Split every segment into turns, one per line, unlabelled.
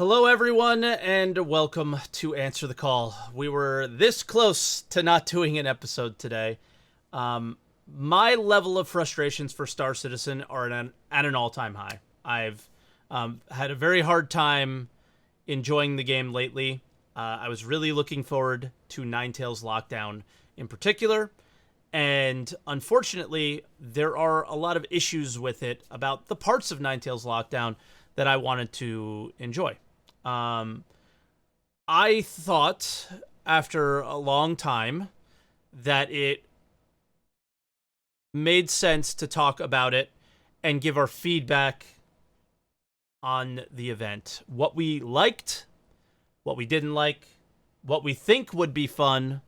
Hello, everyone, and welcome to Answer the Call. We were this close to not doing an episode today. My level of frustrations for Star Citizen are at an all-time high. I've had a very hard time enjoying the game lately. I was really looking forward to NineTails Lockdown in particular, and unfortunately, there are a lot of issues with it about the parts of NineTails Lockdown that I wanted to enjoy. I thought after a long time that it made sense to talk about it and give our feedback on the event. What we liked, what we didn't like, what we think would be fun,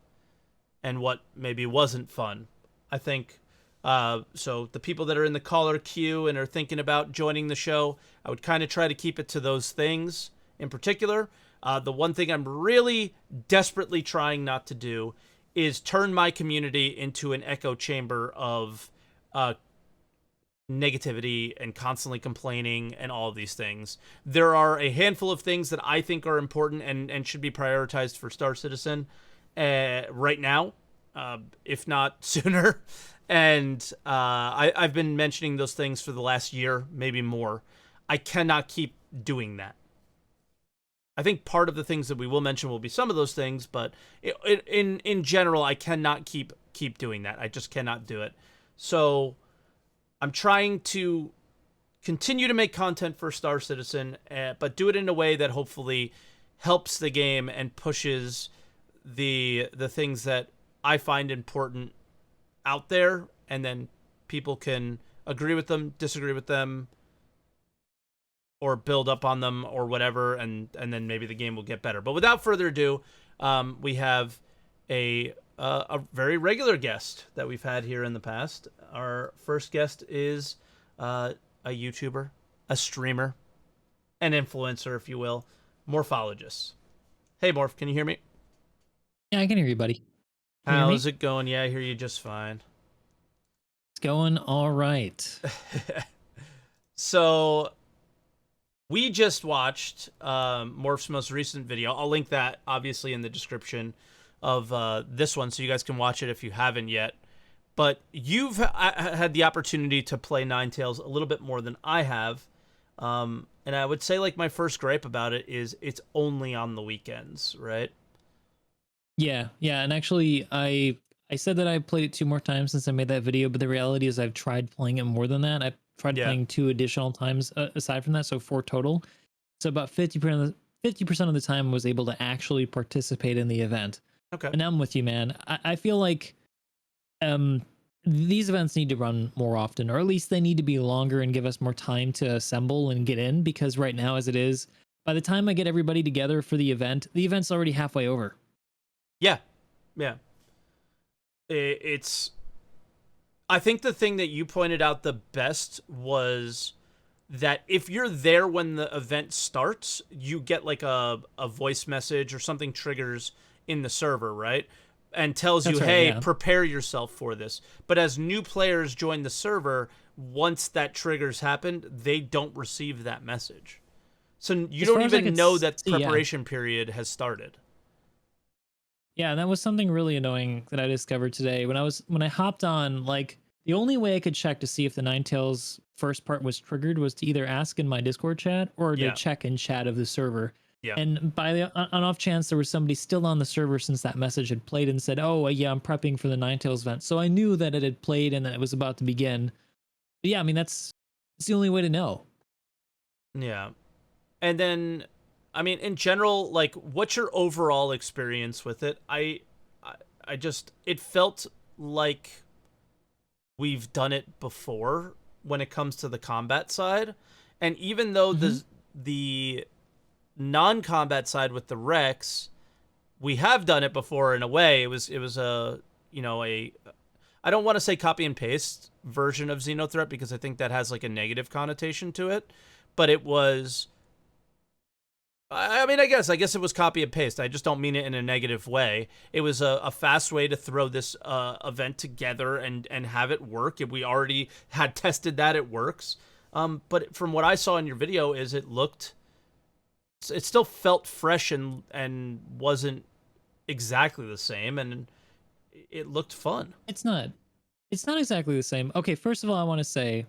and what maybe wasn't fun. I think, so the people that are in the caller queue and are thinking about joining the show, I would kind of try to keep it to those things. In particular, the one thing I'm really desperately trying not to do is turn my community into an echo chamber of negativity and constantly complaining and all of these things. There are a handful of things that I think are important and should be prioritized for Star Citizen right now, if not sooner. And I've been mentioning those things for the last year, maybe more. I cannot keep doing that. I think part of the things that we will mention will be some of those things, but in general, I cannot keep doing that. I just cannot do it. So I'm trying to continue to make content for Star Citizen, but do it in a way that hopefully helps the game and pushes the things that I find important out there, and then people can agree with them, disagree with them, or build up on them or whatever, and then maybe the game will get better. But without further ado, we have a very regular guest that we've had here in the past. Our first guest is a YouTuber, a streamer, an influencer, if you will, Morphologist. Hey, Morph, can you hear me?
Yeah, I can hear you, buddy. Can you hear me?
How's it going? Yeah, I hear you just fine.
It's going all right.
So we just watched Morph's most recent video. I'll link that, obviously, in the description of this one, so you guys can watch it if you haven't yet. But you've had the opportunity to play NineTails a little bit more than I have. And I would say, like, my first gripe about it is it's only on the weekends, right?
Yeah, and actually, I said that I played it 2 more times since I made that video, but the reality is I've tried playing it more than that. I've tried playing 2 additional times aside from that, so 4 total. So about 50% of the time I was able to actually participate in the event.
Okay.
And I'm with you, man. I feel like these events need to run more often, or at least they need to be longer and give us more time to assemble and get in, because right now, as it is, by the time I get everybody together for the event's already halfway over.
Yeah. It's... I think the thing that you pointed out the best was that if you're there when the event starts, you get like a voice message or something triggers in the server, right? And tells you, hey, prepare yourself for this. But as new players join the server, once that triggers happened, they don't receive that message. So you don't even know that preparation period has started.
Yeah, that was something really annoying that I discovered today. When I hopped on, like, the only way I could check to see if the NineTails first part was triggered was to either ask in my Discord chat or to check in chat of the server.
Yeah.
And by the on off chance there was somebody still on the server since that message had played and said, "Oh, yeah, I'm prepping for the NineTails event." So I knew that it had played and that it was about to begin. But yeah, I mean that's the only way to know.
Yeah. And then, I mean, in general, like, what's your overall experience with it? I just, it felt like we've done it before when it comes to the combat side. And even though the non-combat side with the Rex, we have done it before in a way. It was a, you know, I don't want to say copy and paste version of Xenothreat because I think that has like a negative connotation to it, but it was, I mean, I guess it was copy and paste. I just don't mean it in a negative way. It was a fast way to throw this event together and have it work. We already had tested that it works. But from what I saw in your video is it looked it still felt fresh and wasn't exactly the same, and it looked fun.
It's not. It's not exactly the same. Okay, first of all, I want to say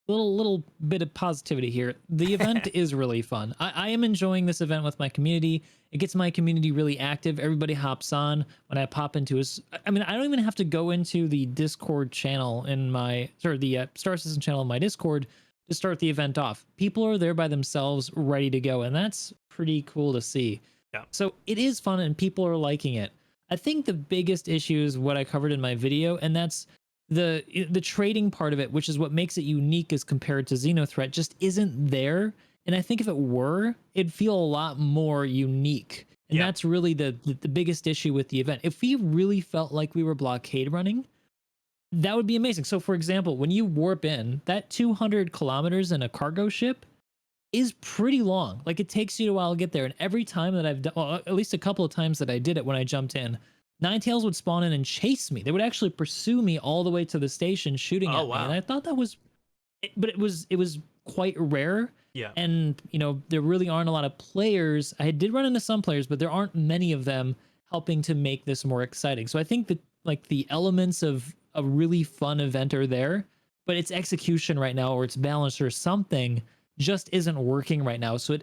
little bit of positivity here. The event is really fun. I am enjoying this event with my community. It gets my community really active. Everybody hops on when I pop into I mean, I don't even have to go into the Discord channel in my, or the Star Citizen channel in my Discord to start the event off. People are there by themselves, ready to go, and that's pretty cool to see.
Yeah.
So it is fun, and people are liking it. I think the biggest issue is what I covered in my video, and that's the trading part of it, which is what makes it unique as compared to Xenothreat, just isn't there. And I think if it were, it'd feel a lot more unique. And that's really the biggest issue with the event. If we really felt like we were blockade running, that would be amazing. So for example, when you warp in, that 200 kilometers in a cargo ship is pretty long. Like, it takes you a while to get there. And every time that I've done, well, at least a couple of times that I did it when I jumped in, NineTails would spawn in and chase me. They would actually pursue me all the way to the station, shooting at me. And I thought that was, but it was quite rare.
Yeah.
And there really aren't a lot of players. I did run into some players, but there aren't many of them helping to make this more exciting. So I think that like the elements of a really fun event are there, but its execution right now, or its balance or something, just isn't working right now. So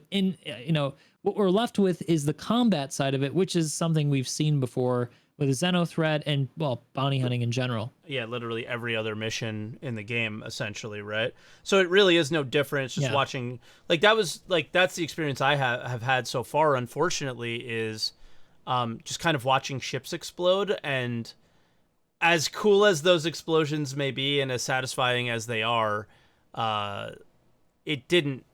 what we're left with is the combat side of it, which is something we've seen before with Xenothreat and, well, bounty hunting in general.
Yeah, literally every other mission in the game, essentially, right? So it really is no different. It's just watching, that's the experience I have had so far, unfortunately, is just kind of watching ships explode. And as cool as those explosions may be and as satisfying as they are, it didn't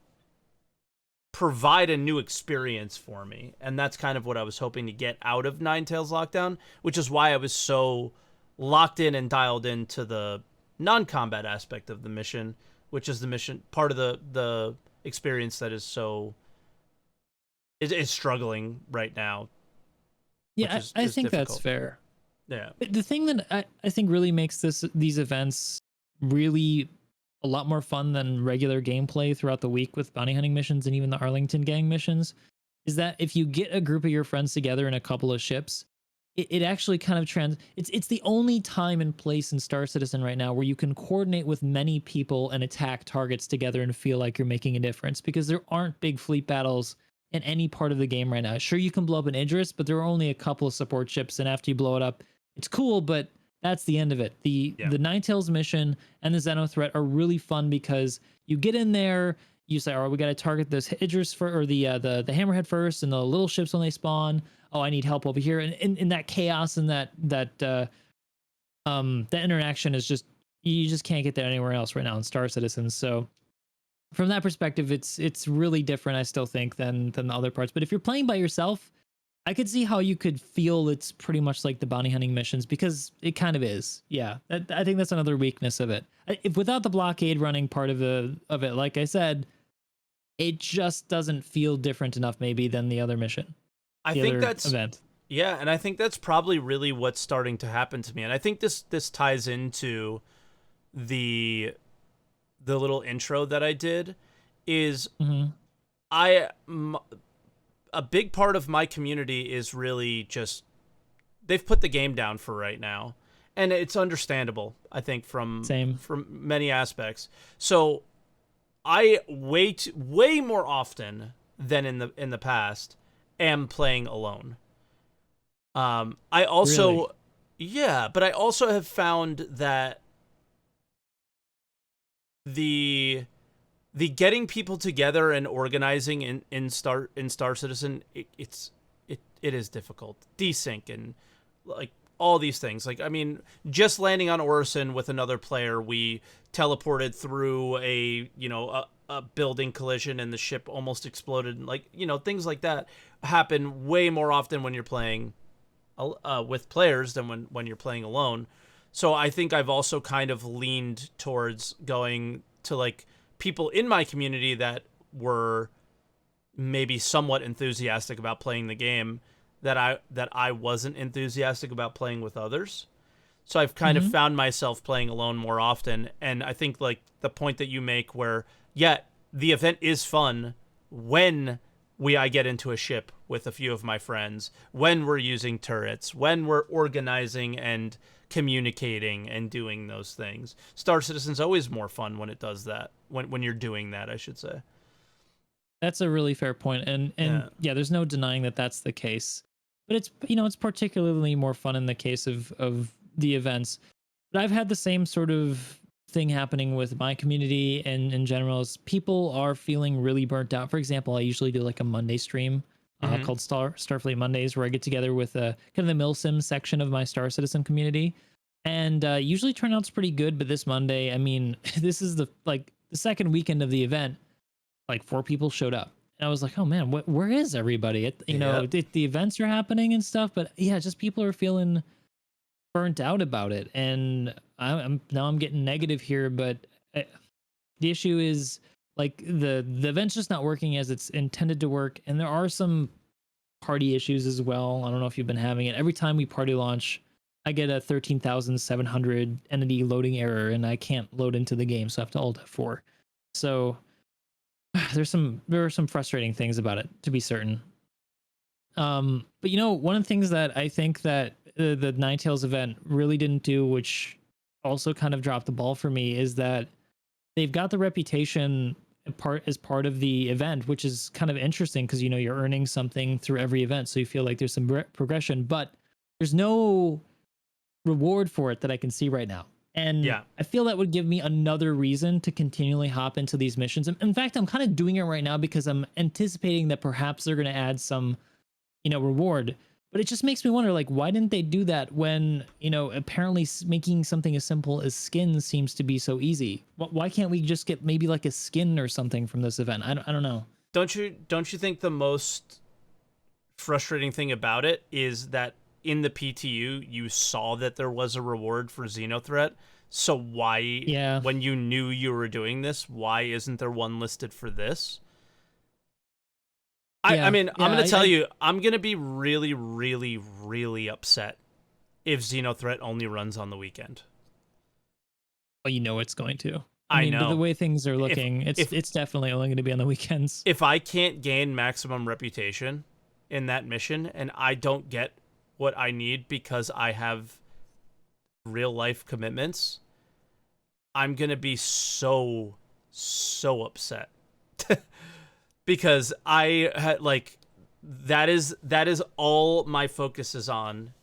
provide a new experience for me. And that's kind of what I was hoping to get out of NineTails Lockdown, which is why I was so locked in and dialed into the non-combat aspect of the mission, which is the mission part of the experience that is struggling right now.
Yeah, I think difficult. That's fair.
Yeah.
The thing that I think really makes these events really a lot more fun than regular gameplay throughout the week with bounty hunting missions and even the Arlington gang missions is that if you get a group of your friends together in a couple of ships, it actually kind of it's the only time and place in Star Citizen right now where you can coordinate with many people and attack targets together and feel like you're making a difference, because there aren't big fleet battles in any part of the game right now. Sure, you can blow up an Idris, but there are only a couple of support ships, and after you blow it up, it's cool, but that's the end of it. The NineTails mission and the Xenothreat are really fun because you get in there, you say, all right, we got to target this Idris or the Hammerhead first, and the little ships when they spawn. Oh, I need help over here. And in that chaos and that interaction is just, you just can't get that anywhere else right now in Star Citizen. So from that perspective, it's really different, I still think, than the other parts. But if you're playing by yourself, I could see how you could feel it's pretty much like the bounty hunting missions, because it kind of is. Yeah, I think that's another weakness of it. If without the blockade running part of it, like I said, it just doesn't feel different enough maybe than the other mission.
I think that's event. Yeah, and I think that's probably really what's starting to happen to me. And I think this ties into the little intro that I did is a big part of my community is really just, they've put the game down for right now, and it's understandable, I think, from many aspects. So I way more often than in the past am playing alone. I also but I also have found that the getting people together and organizing in Star Citizen, it is difficult. Desync and like all these things. Like, I mean, just landing on Orison with another player, we teleported through a building collision and the ship almost exploded. And like, things like that happen way more often when you're playing with players than when you're playing alone. So I think I've also kind of leaned towards going to like people in my community that were maybe somewhat enthusiastic about playing the game that I wasn't enthusiastic about playing with others. So I've kind of found myself playing alone more often. And I think like the point that you make where, the event is fun when I get into a ship with a few of my friends, when we're using turrets, when we're organizing and communicating and doing those things. Star Citizen's always more fun when it does that. When you're doing that, I should say.
That's a really fair point, and yeah, there's no denying that that's the case. But it's, you know, it's particularly more fun in the case of the events. But I've had the same sort of thing happening with my community and in general. Is people are feeling really burnt out. For example, I usually do like a Monday stream called Starfleet Mondays, where I get together with kind of the Milsim section of my Star Citizen community, and usually turnout's pretty good. But this Monday, I mean, this is the second weekend of the event. Like 4 people showed up, and I was like, oh man, where is everybody? The events are happening and stuff, but yeah, just people are feeling burnt out about it. And I'm getting negative here, but the issue is like the event's just not working as it's intended to work, and there are some party issues as well. I don't know if you've been having it. Every time we party launch, I get a 13,700 entity loading error, and I can't load into the game, so I have to alt F4. So there are some frustrating things about it, to be certain. But you know, one of the things that I think that the NineTails event really didn't do, which also kind of dropped the ball for me, is that they've got the reputation as part of the event, which is kind of interesting because, you know, you're earning something through every event, so you feel like there's some progression, but there's no reward for it that I can see right now. And yeah, I feel that would give me another reason to continually hop into these missions. In fact, I'm kind of doing it right now because I'm anticipating that perhaps they're going to add some, you know, reward. But it just makes me wonder, like, why didn't they do that when, you know, apparently making something as simple as skins seems to be so easy? Why can't we just get maybe like a skin or something from this event? I don't know.
Don't you think the most frustrating thing about it is that in the PTU, you saw that there was a reward for Xenothreat. So why, when you knew you were doing this, why isn't there one listed for this? I mean, I'm going to tell you, I'm going to be really, really, really upset if Xenothreat only runs on the weekend.
Well, you know it's going to.
I mean,
know. The way things are looking, it's definitely only going to be on the weekends.
If I can't gain maximum reputation in that mission and I don't get what I need because I have real life commitments, I'm gonna be so upset because I had that is all my focus is on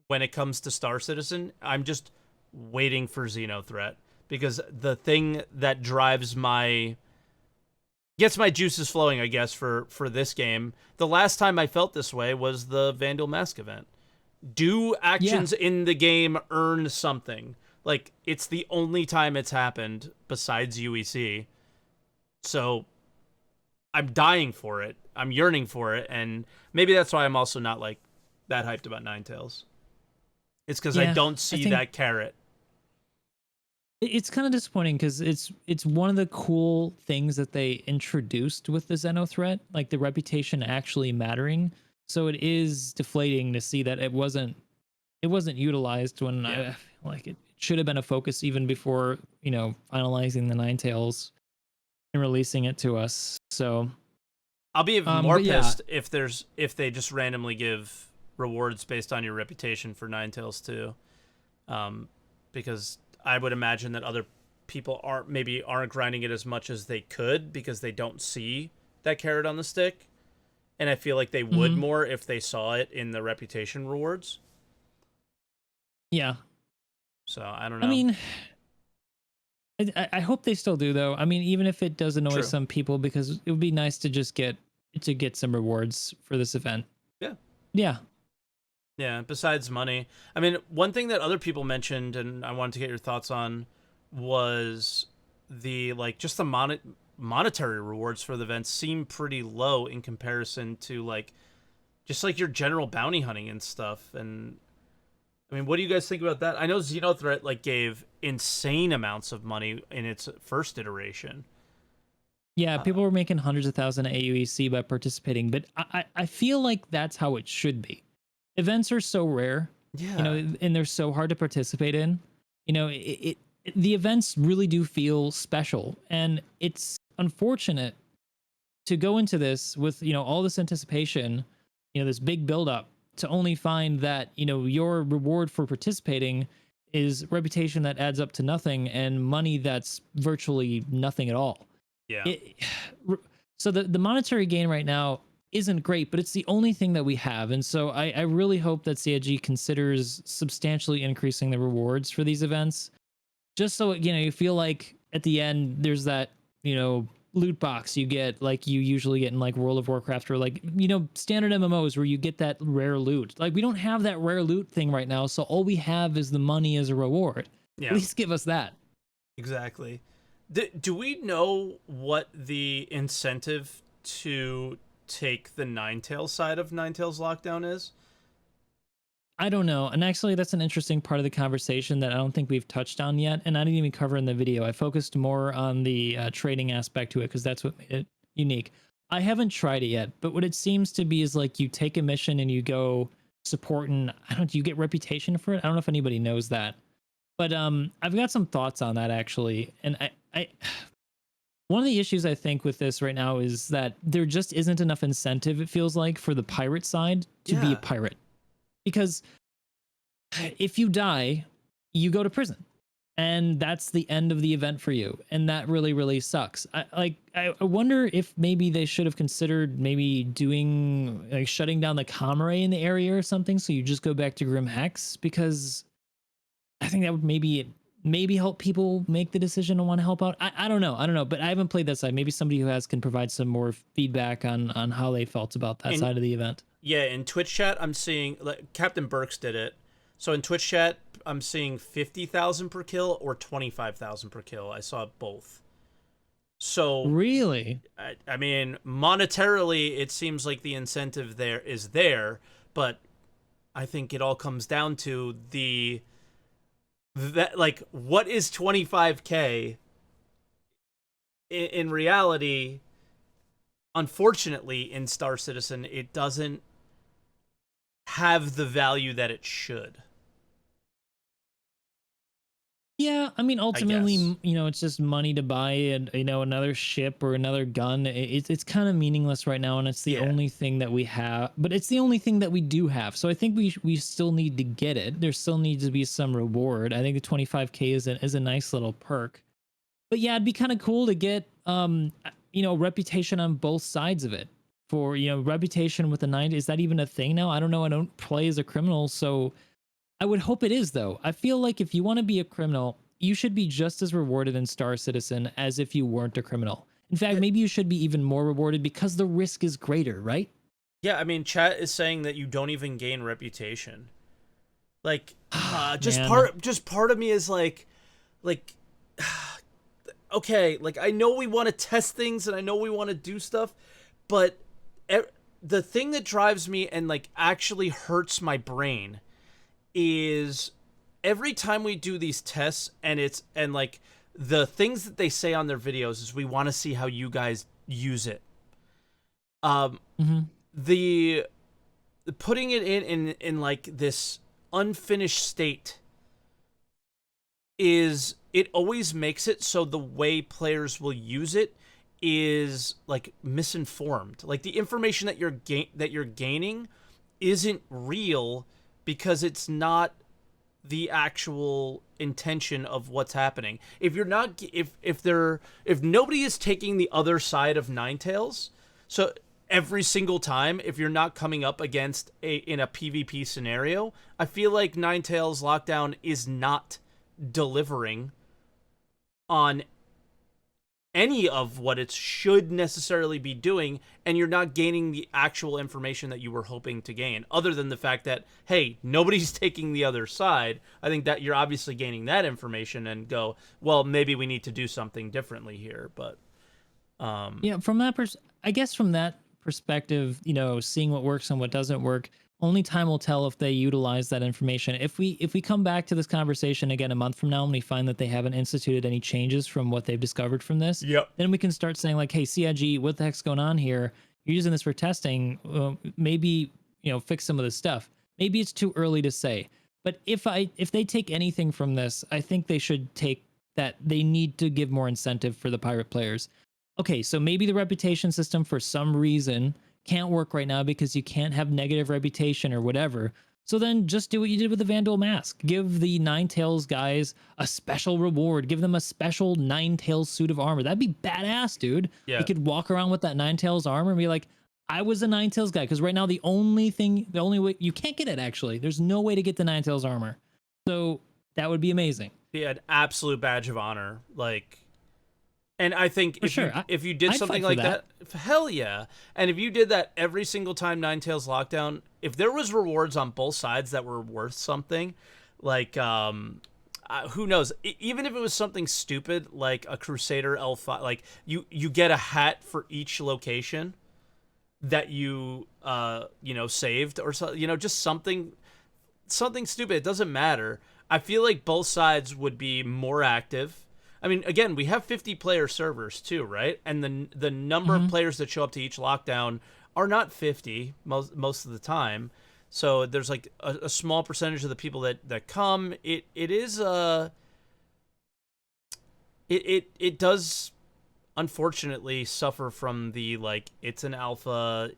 when it comes to Star Citizen. I'm just waiting for Xenothreat because the thing that gets my juices flowing, I guess, for this game. The last time I felt this way was the Vandal Mask event. Do actions in the game earn something? Like, it's the only time it's happened besides UEC. So I'm dying for it. I'm yearning for it, and maybe that's why I'm also not like that hyped about NineTails. It's because I don't see that carrot.
It's kind of disappointing because it's one of the cool things that they introduced with the Xenothreat, like the reputation actually mattering. So it is deflating to see that it wasn't utilized when I like it should have been a focus even before, you know, finalizing the NineTails and releasing it to us. So
I'll be even more pissed if they just randomly give rewards based on your reputation for NineTails too, because I would imagine that other people aren't grinding it as much as they could because they don't see that carrot on the stick. And I feel like they would more if they saw it in the reputation rewards.
Yeah.
So I don't know.
I mean, I hope they still do though. I mean, even if it does annoy some people, because it would be nice to just get some rewards for this event. Yeah. Yeah.
Yeah, besides money. I mean, one thing that other people mentioned, and I wanted to get your thoughts on, was the, just the monetary rewards for the events seem pretty low in comparison to, just, your general bounty hunting and stuff. And, I mean, what do you guys think about that? I know Xenothreat, gave insane amounts of money in its first iteration.
Yeah, people were making hundreds of thousands of AUEC by participating, but I feel like that's how it should be. Events are so rare, you know, and they're so hard to participate in. You know, the events really do feel special, and it's unfortunate to go into this with, all this anticipation, this big buildup, to only find that, your reward for participating is reputation that adds up to nothing and money that's virtually nothing at all.
Yeah.
So the monetary gain right now isn't great, but it's the only thing that we have. And so I really hope that CIG considers substantially increasing the rewards for these events, just so, you feel like at the end there's that, loot box you get like you usually get in like World of Warcraft or like, standard MMOs where you get that rare loot. Like we don't have that rare loot thing right now. So all we have is the money as a reward.
Yeah.
At least give us that.
Exactly. Do we know what the incentive to take the NineTails side of NineTails lockdown is?
I don't know. And actually, that's an interesting part of the conversation that I don't think we've touched on yet. And I didn't even cover in the video. I focused more on the trading aspect to it because that's what made it unique. I haven't tried it yet, but what it seems to be is like you take a mission and you go support, and do you get reputation for it? I don't know if anybody knows that. But I've got some thoughts on that actually. And I one of the issues I think with this right now is that there just isn't enough incentive, it feels like, for the pirate side to be a pirate. Because if you die, you go to prison. And that's the end of the event for you. And that really, really sucks. I wonder if maybe they should have considered maybe doing, like, shutting down the Comrade in the area or something, so you just go back to Grim Hex, because I think that would maybe help people make the decision to want to help out. I don't know, but I haven't played that side. Maybe somebody who has can provide some more feedback on how they felt about that side of the event.
Yeah, in Twitch chat, I'm seeing, like, Captain Burks did it. So in Twitch chat, I'm seeing 50,000 per kill or 25,000 per kill. I saw both. So
really,
I mean, monetarily, it seems like the incentive there is there, but I think it all comes down to that, like, what is 25K in reality? Unfortunately, in Star Citizen, it doesn't have the value that it should.
Yeah, I mean, ultimately, it's just money to buy another ship or another gun. It's kind of meaningless right now, and it's the only thing that we have. But it's the only thing that we do have. So I think we still need to get it. There still needs to be some reward. I think the 25K is a nice little perk. But yeah, it'd be kind of cool to get reputation on both sides of it. For reputation with the 9, is that even a thing now? I don't know. I don't play as a criminal, so I would hope it is, though. I feel like if you want to be a criminal, you should be just as rewarded in Star Citizen as if you weren't a criminal. In fact, maybe you should be even more rewarded because the risk is greater, right?
Yeah, I mean, chat is saying that you don't even gain reputation. Like, just part of me is like, okay, like, I know we want to test things and I know we want to do stuff, but the thing that drives me and, like, actually hurts my brain is every time we do these tests, and like the things that they say on their videos is we want to see how you guys use it. The putting it in like this unfinished state is, it always makes it so the way players will use it is like misinformed. Like, the information that you're gaining isn't real because it's not the actual intention of what's happening. If you're not, if nobody is taking the other side of NineTails, so every single time, if you're not coming up against in a PvP scenario, I feel like NineTails Lockdown is not delivering on any of what it should necessarily be doing, and you're not gaining the actual information that you were hoping to gain, other than the fact that, hey, nobody's taking the other side. I think that you're obviously gaining that information and go, well, maybe we need to do something differently here. But
yeah, from that I guess from that perspective, seeing what works and what doesn't work, only time will tell if they utilize that information. If we come back to this conversation again a month from now and we find that they haven't instituted any changes from what they've discovered from this, then we can start saying, like, hey, CIG, what the heck's going on here? You're using this for testing. Maybe, fix some of this stuff. Maybe it's too early to say. But if they take anything from this, I think they should take that they need to give more incentive for the pirate players. okay, so maybe the reputation system for some reason can't work right now because you can't have negative reputation or whatever. So then just do what you did with the Vandal Mask. Give the NineTails guys a special reward. Give them a special NineTails suit of armor. That'd be badass, dude. They
Yeah.
could walk around with that NineTails armor and be like, I was a NineTails guy. Because right now, the only way you can't get it actually. There's no way to get the NineTails armor. So that would be amazing.
Be an absolute badge of honor. Like, and I think
For sure.
if you did
I'd
something
fight for
like that, hell yeah. And if you did that every single time NineTails lockdown, if there was rewards on both sides that were worth something, like who knows? Even if it was something stupid like a Crusader L5, like you get a hat for each location that you saved, or so, just something stupid. It doesn't matter. I feel like both sides would be more active. I mean, again, we have 50-player servers too, right? And the number of players that show up to each lockdown are not 50 most of the time. So there's like a small percentage of the people that come. It does unfortunately suffer from the, like, it's an alpha,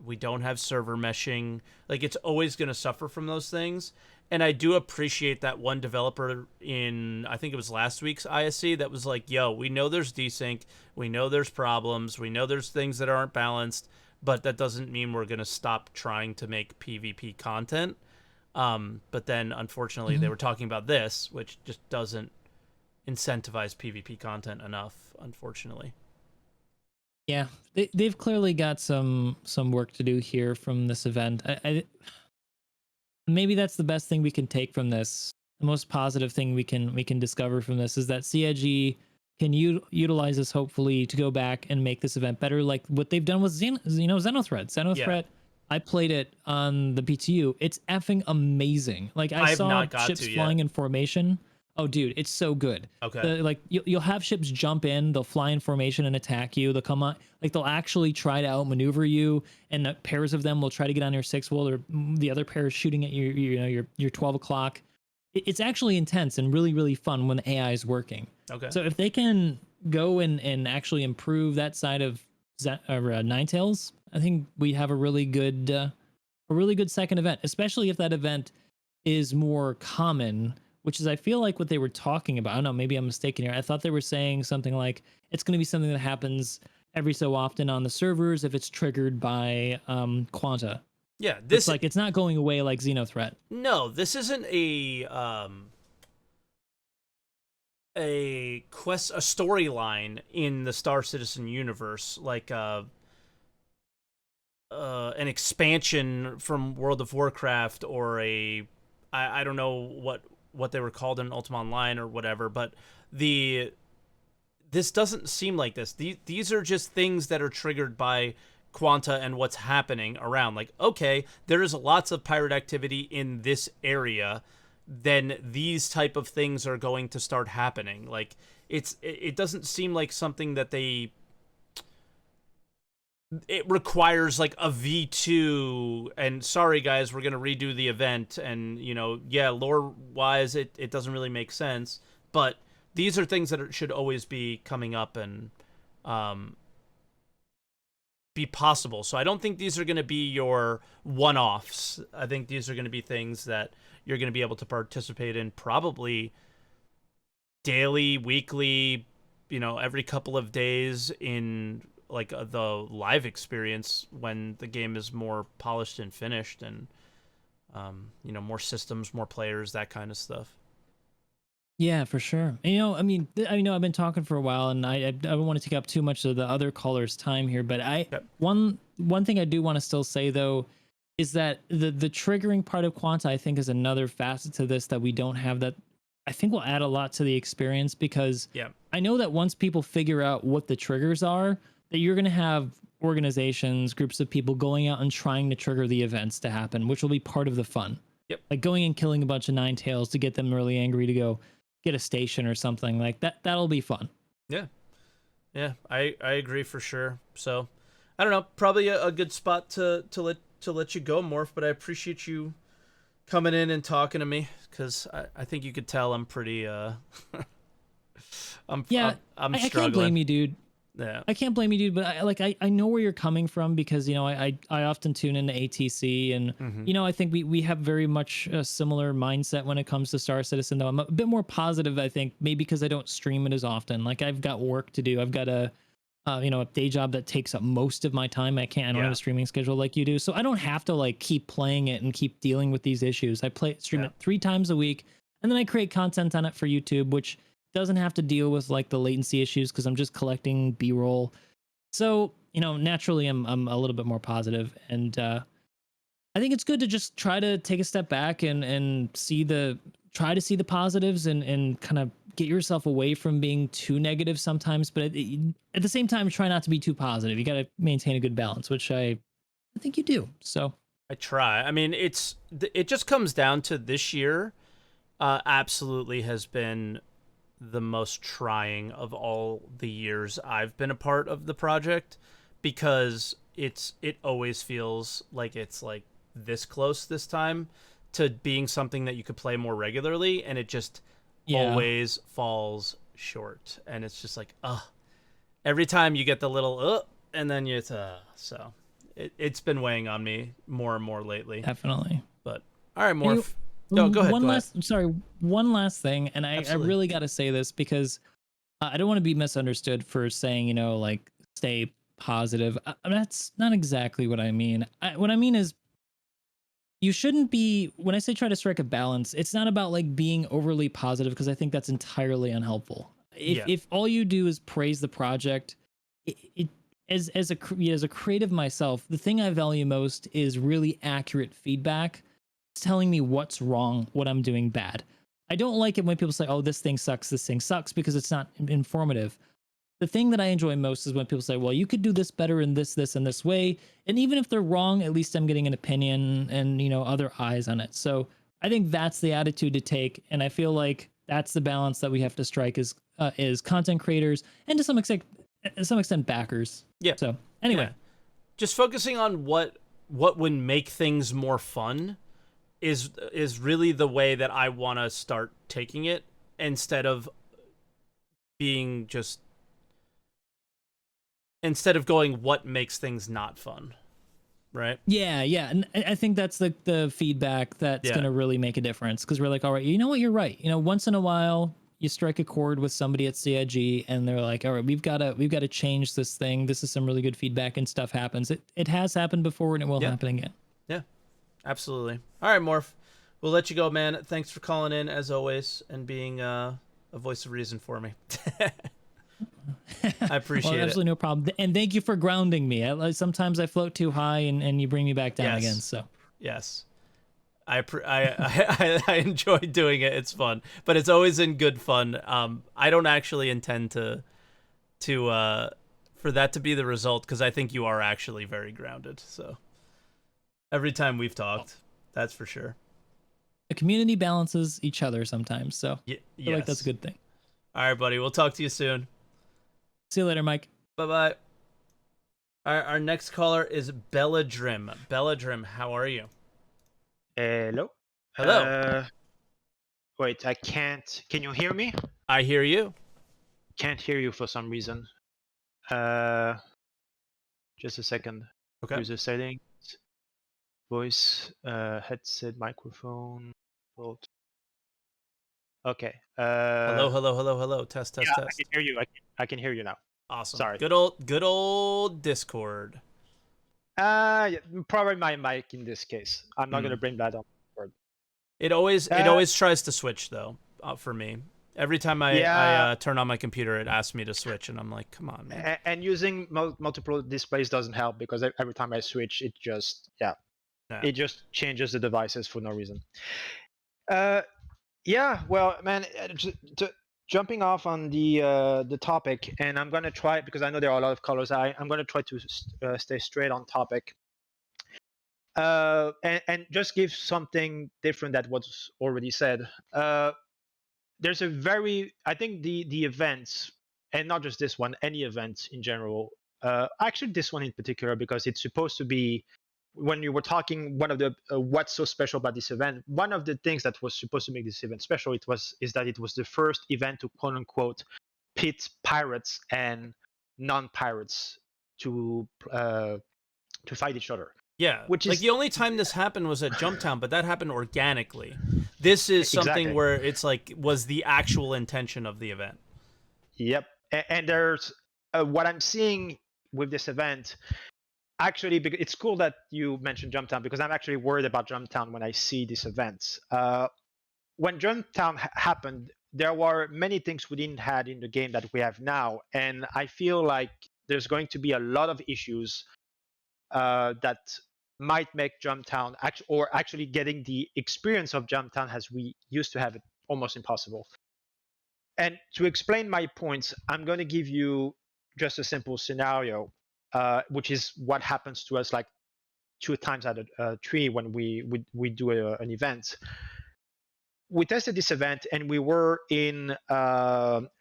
we don't have server meshing. Like, it's always going to suffer from those things. And I do appreciate that one developer in, I think it was last week's ISC, that was like, yo, we know there's desync, we know there's problems, we know there's things that aren't balanced, but that doesn't mean we're going to stop trying to make PvP content. But then, unfortunately, they were talking about this, which just doesn't incentivize PvP content enough, unfortunately.
Yeah, they've clearly got some work to do here from this event. Maybe that's the best thing we can take from this. The most positive thing we can discover from this is that CIG can utilize this hopefully to go back and make this event better, like what they've done with Xenothreat. Xenothreat, I played it on the PTU. It's effing amazing. Like, I saw ships flying in formation. Oh, dude, it's so good.
Okay.
You'll have ships jump in, they'll fly in formation and attack you. They'll come on, like, they'll actually try to outmaneuver you, and pairs of them will try to get on your 6 wall, or the other pair is shooting at your 12 o'clock. It's actually intense and really, really fun when the AI is working.
Okay.
So if they can go and actually improve that side of NineTails, I think we have a really good second event, especially if that event is more common. Which is, I feel like, what they were talking about. I don't know, maybe I'm mistaken here. I thought they were saying something like it's going to be something that happens every so often on the servers if it's triggered by quanta.
Yeah,
it's not going away like Xenothreat.
No, this isn't a storyline in the Star Citizen universe, like an expansion from World of Warcraft, or I don't know what they were called in Ultima Online or whatever, but this doesn't seem like this. These are just things that are triggered by quanta and what's happening around. Like, okay, there is lots of pirate activity in this area, then these type of things are going to start happening. Like, it doesn't seem like something that it requires like a V2, and sorry guys, we're going to redo the event, and lore wise it doesn't really make sense, but these are things that should always be coming up and be possible. So I don't think these are going to be your one-offs. I think these are going to be things that you're going to be able to participate in probably daily, weekly, every couple of days, in like the live experience when the game is more polished and finished, and more systems, more players, that kind of stuff.
Yeah, for sure. And, I mean, I've been talking for a while, and I don't want to take up too much of the other callers' time here, but one thing I do want to still say though is that the triggering part of quanta, I think, is another facet to this that we don't have, that I think will add a lot to the experience, because I know that once people figure out what the triggers are, that you're going to have organizations, groups of people going out and trying to trigger the events to happen, which will be part of the fun.
Yep.
Like going and killing a bunch of NineTails to get them really angry to go get a station or something like that. That'll be fun.
Yeah. I agree for sure. So I don't know, probably a good spot to let you go, Morph, but I appreciate you coming in and talking to me, because I think you could tell I'm pretty I'm
I
struggling.
can't blame you, dude.
Yeah.
I can't blame you, dude, but I know where you're coming from because I often tune into ATC and
Mm-hmm.
I think we have very much a similar mindset when it comes to Star Citizen. Though I'm a bit more positive, I think, maybe because I don't stream it as often. Like I've got work to do. I've got a day job that takes up most of my time. I don't have a streaming schedule like you do, so I don't have to like keep playing it and keep dealing with these issues. I stream it 3 times a week, and then I create content on it for YouTube, which doesn't have to deal with like the latency issues because I'm just collecting B-roll. So naturally, I'm a little bit more positive, and I think it's good to just try to take a step back and try to see the positives and kind of get yourself away from being too negative sometimes, but at the same time, try not to be too positive. You got to maintain a good balance, which I think you do. So
I try. I mean, it just comes down to this year. Absolutely has been the most trying of all the years I've been a part of the project, because it always feels like it's like this close this time to being something that you could play more regularly, and it just always falls short. And it's just like, every time you get the little and then so it's been weighing on me more and more lately.
Definitely.
But all right, Morph. No, go ahead.
One last thing, and I really got to say this because I don't want to be misunderstood for saying, like stay positive. That's not exactly what I mean. What I mean is you shouldn't be, when I say try to strike a balance, it's not about like being overly positive, because I think that's entirely unhelpful. If all you do is praise the project, as a creative myself, the thing I value most is really accurate feedback. It's telling me what's wrong, what I'm doing bad. I don't like it when people say, "Oh, this thing sucks," because it's not informative. The thing that I enjoy most is when people say, "Well, you could do this better in this, and this way." And even if they're wrong, at least I'm getting an opinion and other eyes on it. So I think that's the attitude to take, and I feel like that's the balance that we have to strike as content creators and to some extent backers.
Yeah.
So anyway,
just focusing on what would make things more fun is really the way that I want to start taking it, instead of going what makes things not fun, right?
Yeah, and I think that's the feedback that's going to really make a difference, because we're like, all right, you know what, you're right. Once in a while you strike a chord with somebody at CIG and they're like, all right, we've got to change this thing. This is some really good feedback, and stuff happens. It has happened before, and it will happen again.
Yeah, absolutely. All right, Morph, we'll let you go, man. Thanks for calling in as always and being a voice of reason for me. I appreciate it.
Absolutely no problem. And thank you for grounding me. Sometimes I float too high and you bring me back down again. So
yes, I enjoy doing it. It's fun, but it's always in good fun. I don't actually intend to for that to be the result, because I think you are actually very grounded. So every time we've talked, that's for sure.
The community balances each other sometimes, so I feel like that's a good thing.
All right, buddy. We'll talk to you soon.
See you later, Mike.
Bye-bye. Our next caller is Bella Drim. Bella Drim, how are you?
Hello. Wait, I can't. Can you hear me?
I hear you.
Can't hear you for some reason. Just a second.
Okay.
User settings, voice, headset, microphone. Volt. Okay.
Hello. Test.
I can hear you. I can hear you now.
Awesome.
Sorry.
Good old Discord.
Probably my mic in this case. I'm not gonna bring that on board.
It always tries to switch though. For me, every time I turn on my computer, it asks me to switch, and I'm like, come on, man.
And using multiple displays doesn't help, because every time I switch, it just it just changes the devices for no reason. Well, man, jumping off on the topic, and I'm gonna try, because I know there are a lot of colors. I'm gonna try to stay straight on topic, and just give something different that was already said. There's I think the events, and not just this one, any event in general. Actually, this one in particular, because it's supposed to be. When you were talking, one of the what's so special about this event, one of the things that was supposed to make this event special is that it was the first event to quote unquote pit pirates and non-pirates to fight each other.
Yeah,
which
like
is
the only time this happened was at Jumptown, but that happened organically. This is something
exactly.
where it's like was the actual intention of the event.
Yep, and there's what I'm seeing with this event. Actually, it's cool that you mentioned Jumptown because I'm actually worried about Jumptown when I see these events. When Jumptown happened, there were many things we didn't have in the game that we have now, and I feel like there's going to be a lot of issues that might make Jumptown actually getting the experience of Jumptown as we used to have it almost impossible. And to explain my points, I'm going to give you just a simple scenario, which is what happens to us like 2 times out of 3 when we do an event. We tested this event and we were in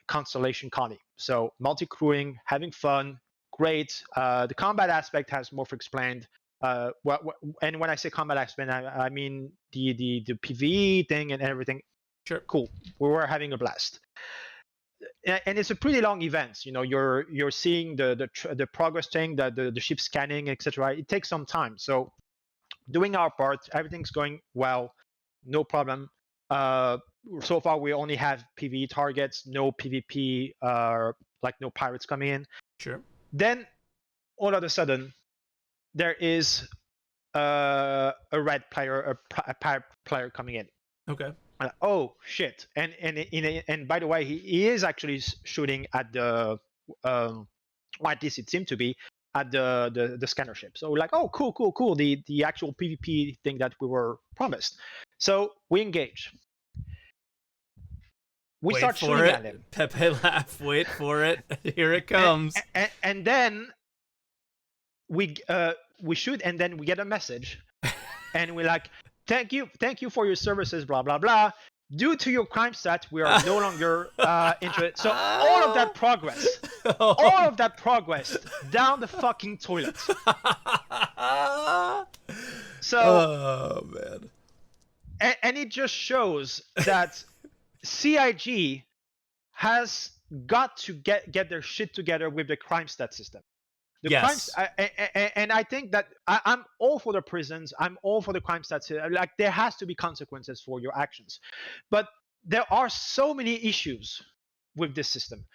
Constellation Colony. So multi-crewing, having fun, great. The combat aspect has Morph explained. And when I say combat aspect, I mean the PvE thing and everything.
Sure.
Cool. We were having a blast. And it's a pretty long event. You know, you're seeing the progress thing, the ship scanning, etc. It takes some time. So doing our part, everything's going well, no problem. So far we only have PvE targets, no PvP, like no pirates coming in.
Sure.
Then all of a sudden there is a red player, a pirate player coming in.
Okay.
Oh shit! And by the way, he is actually shooting at the, or at least it seemed to be at the scanner ship. So we're like, oh cool, the actual PvP thing that we were promised. So we engage. We start shooting at him.
Pepe laugh. Wait for it. Here it comes.
And then we shoot, and then we get a message, and we're like, thank you for your services, blah blah blah. Due to your crime stat, we are no longer interested. So all of that progress down the fucking toilet. So
oh man.
And it just shows that CIG has got to get their shit together with the crime stat system.
Yes.
And I think that I'm all for the prisons. I'm all for the crime stats. Like there has to be consequences for your actions, but there are so many issues with this system.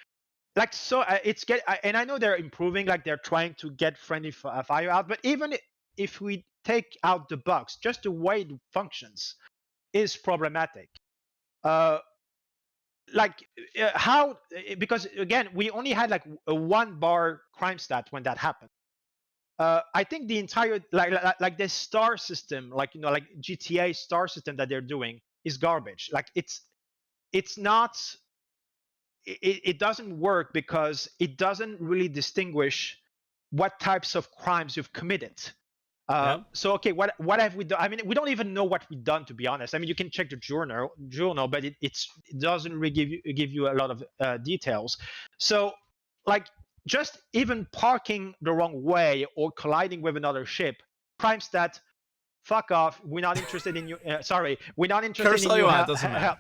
Like so, and I know they're improving. Like they're trying to get friendly fire out. But even if we take out the bugs, just the way it functions is problematic. Because again, we only had like a 1 bar crime stat when that happened. I think the entire like the star system, like like GTA star system that they're doing is garbage. Like it's not, it doesn't work because it doesn't really distinguish what types of crimes you've committed. So okay, what have we done? I mean, we don't even know what we've done, to be honest. I mean, you can check the journal, but it doesn't really give you a lot of details. So like just even parking the wrong way or colliding with another ship, crime stat, fuck off. We're not interested in you. Sorry, we're not interested in you.
Doesn't matter.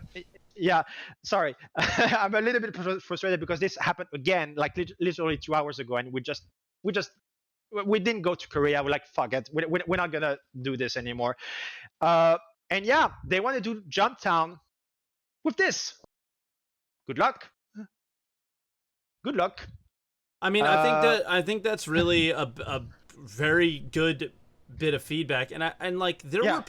Yeah, sorry. I'm a little bit frustrated because this happened again, like literally 2 hours ago, and we didn't go to Korea. We're like, fuck it. We're not going to do this anymore. And yeah, they want to do Jumptown with this. Good luck. Good luck.
I mean, I think that's really a very good bit of feedback. And like there were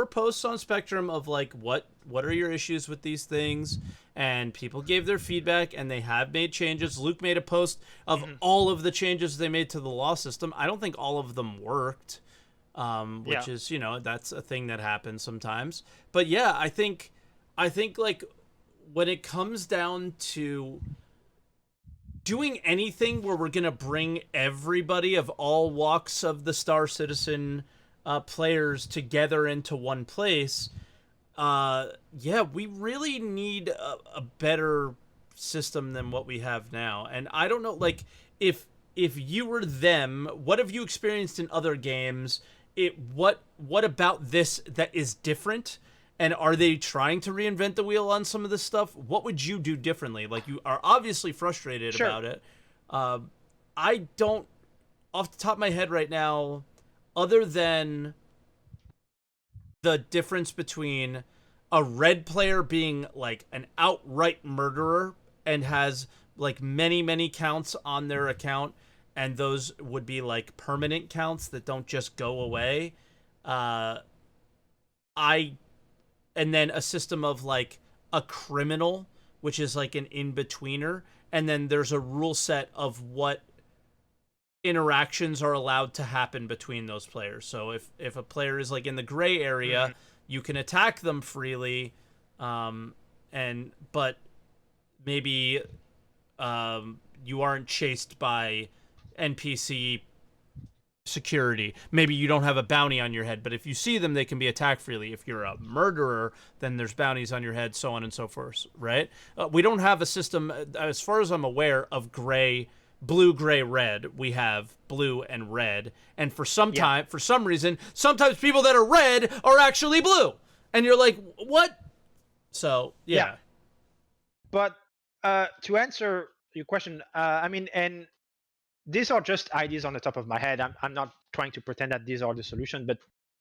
posts on Spectrum of like what are your issues with these things, and people gave their feedback and they have made changes. Luke made a post of all of the changes they made to the law system. I don't think all of them worked, which is, that's a thing that happens sometimes. But yeah, I think like when it comes down to doing anything where we're going to bring everybody of all walks of the Star Citizen players together into one place, we really need a better system than what we have now. And I don't know, like, if you were them, what have you experienced in other games? What about this that is different? And are they trying to reinvent the wheel on some of this stuff? What would you do differently? Like, you are obviously frustrated about it. I don't, off the top of my head right now, other than the difference between a red player being like an outright murderer and has like many counts on their account, and those would be like permanent counts that don't just go away. uh I and then a system of like a criminal, which is like an in-betweener, and then there's a rule set of what interactions are allowed to happen between those players. So if a player is like in the gray area, you can attack them freely, but maybe you aren't chased by NPC security. Maybe you don't have a bounty on your head, but if you see them, they can be attacked freely. If you're a murderer, then there's bounties on your head, so on and so forth, right? We don't have a system, as far as I'm aware, of blue, gray, red. We have blue and red, and for some reason, sometimes people that are red are actually blue, and you're like, what? So yeah.
But to answer your question, I mean, and these are just ideas on the top of my head. I'm not trying to pretend that these are the solution, but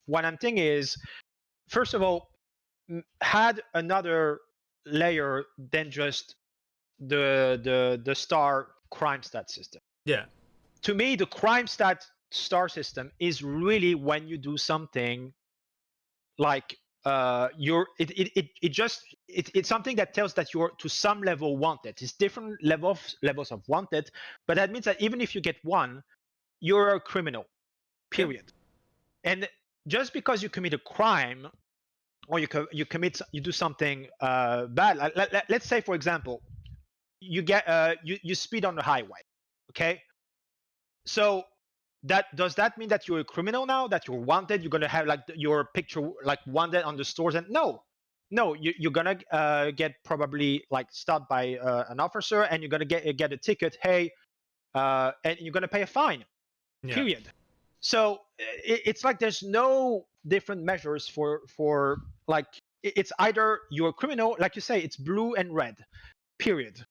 what I'm thinking is, first of all, add another layer than just the star crime stat system.
Yeah.
To me, the crime stat star system is really when you do something like it's something that tells that you're to some level wanted. It's different levels of wanted, but that means that even if you get one, you're a criminal, period. Yeah. And just because you commit a crime or you do something bad, let's say, for example, you speed on the highway, okay? So does that mean that you're a criminal now, that you're wanted? You're gonna have like your picture like wanted on the stores? And no, you're gonna get probably like stopped by an officer, and you're gonna get a ticket. Hey, and you're gonna pay a fine. Yeah. Period. So it's like there's no different measures for like it's either you're a criminal, like you say, it's blue and red. Period.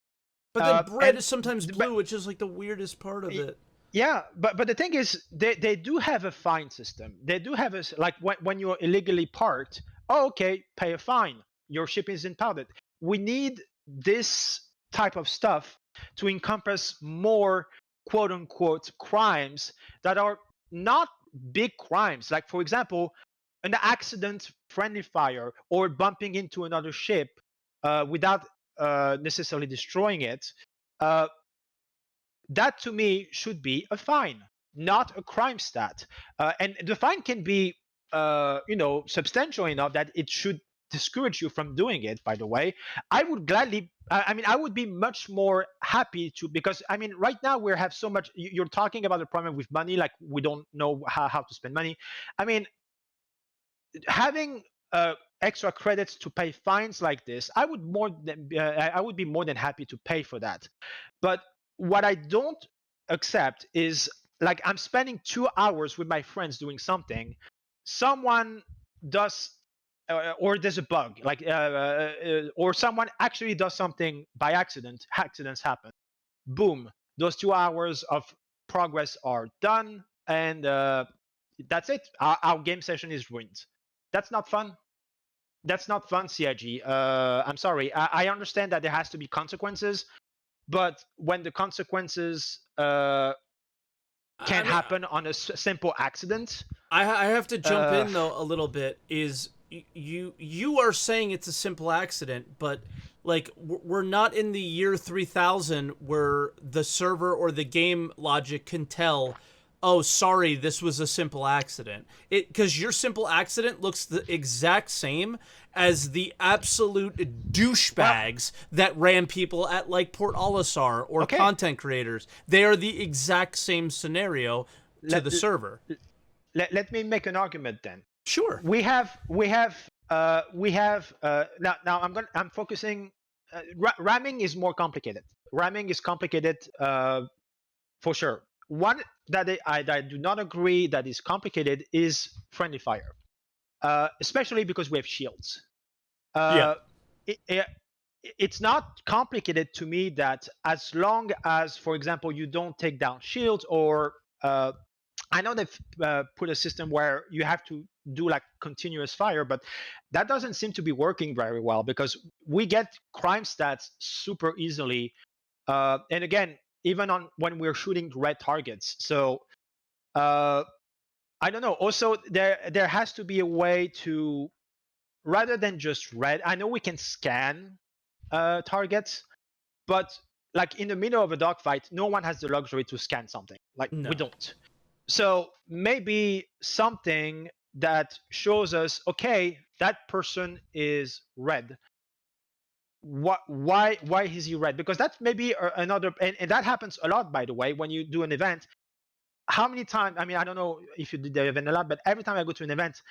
But then red is sometimes blue, which is like the weirdest part of it.
Yeah, but the thing is, they do have a fine system. They do have a, like when you're illegally parked, oh, okay, pay a fine. Your ship is impounded. We need this type of stuff to encompass more quote unquote crimes that are not big crimes. Like, for example, an accident, friendly fire, or bumping into another ship without necessarily destroying it. That to me should be a fine, not a crime stat. And the fine can be, substantial enough that it should discourage you from doing it. By the way, I would gladly. I would be much more happy to, because I mean, right now we have so much. You're talking about the problem with money, like we don't know how to spend money. I mean, having extra credits to pay fines like this, I would be more than happy to pay for that. But what I don't accept is, like, I'm spending 2 hours with my friends doing something, someone does or there's a bug, like or someone actually does something by accident. Accidents happen. Boom, those 2 hours of progress are done, and that's it. Our game session is ruined. That's not fun. That's not fun, CIG. I'm sorry. I understand that there has to be consequences, but when the consequences can happen on a simple accident,
I have to jump in though a little bit. Is you are saying it's a simple accident, but like we're not in the year 3000 where the server or the game logic can tell, oh, sorry, this was a simple accident. Because your simple accident looks the exact same as the absolute douchebags that ran people at like Port Olisar or content creators. They are the exact same scenario to the server.
Let me make an argument then.
Sure.
We have now I'm focusing. Ramming is more complicated. Ramming is complicated for sure. One that I do not agree that is complicated is friendly fire, especially because we have shields. it's not complicated to me that as long as, for example, you don't take down shields, or I know they've put a system where you have to do like continuous fire, but that doesn't seem to be working very well, because we get crime stats super easily, and again, even on when we're shooting red targets. So I don't know. Also, there has to be a way to, rather than just red. I know we can scan targets, but like in the middle of a dogfight, no one has the luxury to scan something. Like
No.
we don't. So maybe something that shows us, okay, that person is red. Why is he red? Because that's maybe another, and that happens a lot, by the way, when you do an event. How many times? I mean, I don't know if you did the event a lot, but every time I go to an event,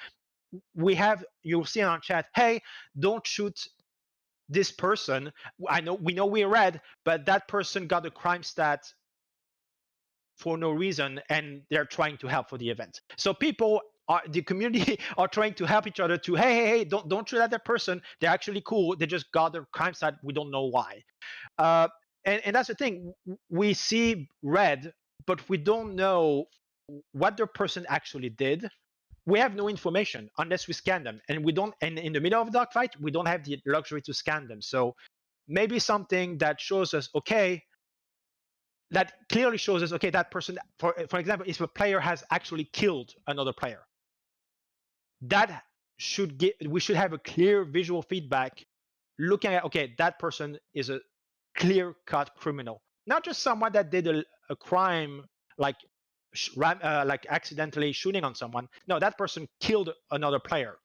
you'll see on chat, hey, don't shoot this person. We know we're red, but that person got a crime stat for no reason, and they're trying to help for the event. So people are, the community are trying to help each other to, hey, don't shoot at that person. They're actually cool. They just got a crime stat. We don't know why. And that's the thing. We see red, but we don't know what the person actually did. We have no information unless we scan them, and we don't. And in the middle of a dogfight, we don't have the luxury to scan them. So maybe something that shows us, okay, that clearly shows us, okay, that person, for example, if a player has actually killed another player, that we should have a clear visual feedback looking at, okay, that person is a clear-cut criminal, not just someone that did a crime like accidentally shooting on someone. No, that person killed another player.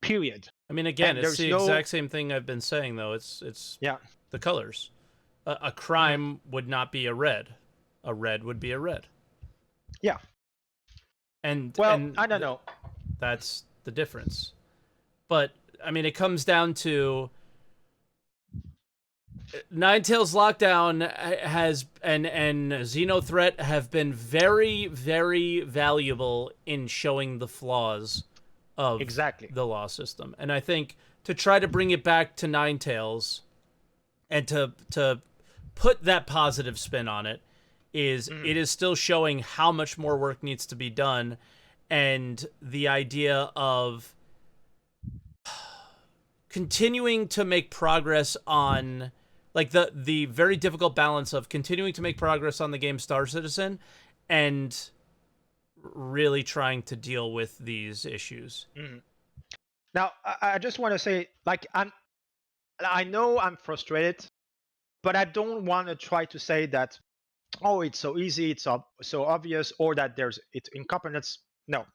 Period.
I mean, again,
And
it's the exact same thing I've been saying, though. It's
yeah,
the colors. A crime would not be a red. A red would be a red.
Yeah.
And
I don't know.
That's the difference. But I mean, it comes down to NineTails Lockdown has and Xeno Threat have been very, very valuable in showing the flaws of the law system. And I think to try to bring it back to NineTails and to put that positive spin on it is it is still showing how much more work needs to be done, and the idea of continuing to make progress on, like, the very difficult balance of continuing to make progress on the game Star Citizen and really trying to deal with these issues.
Now, I just want to say, like, I know I'm frustrated, but I don't want to try to say that, oh, it's so easy, it's so obvious, or that it's incompetence. No.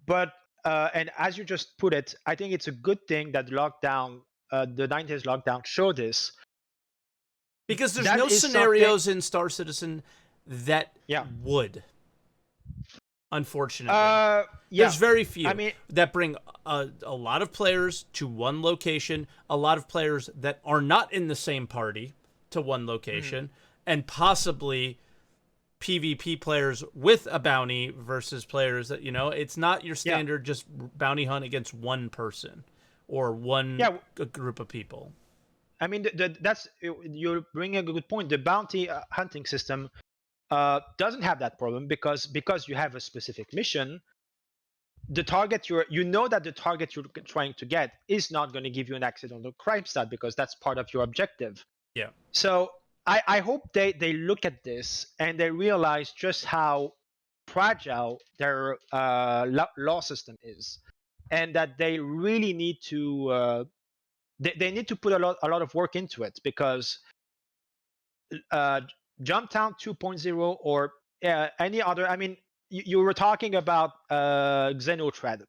But and as you just put it, I think it's a good thing that lockdown, the 90s lockdown, showed this.
Because there's no scenarios in Star Citizen that would. Unfortunately. There's very few that bring a lot of players to one location, a lot of players that are not in the same party to one location, and possibly PvP players with a bounty versus players that, it's not your standard just bounty hunt against one person or one group of people.
I mean, that's, you're bringing a good point. The bounty hunting system doesn't have that problem because you have a specific mission. The target that the target you're trying to get is not going to give you an accidental crime stat because that's part of your objective.
Yeah.
So I hope they look at this and they realize just how fragile their law system is, and that they really need to they need to put a lot of work into it, because Jumptown 2.0 or any other, I mean, you were talking about Xenothread.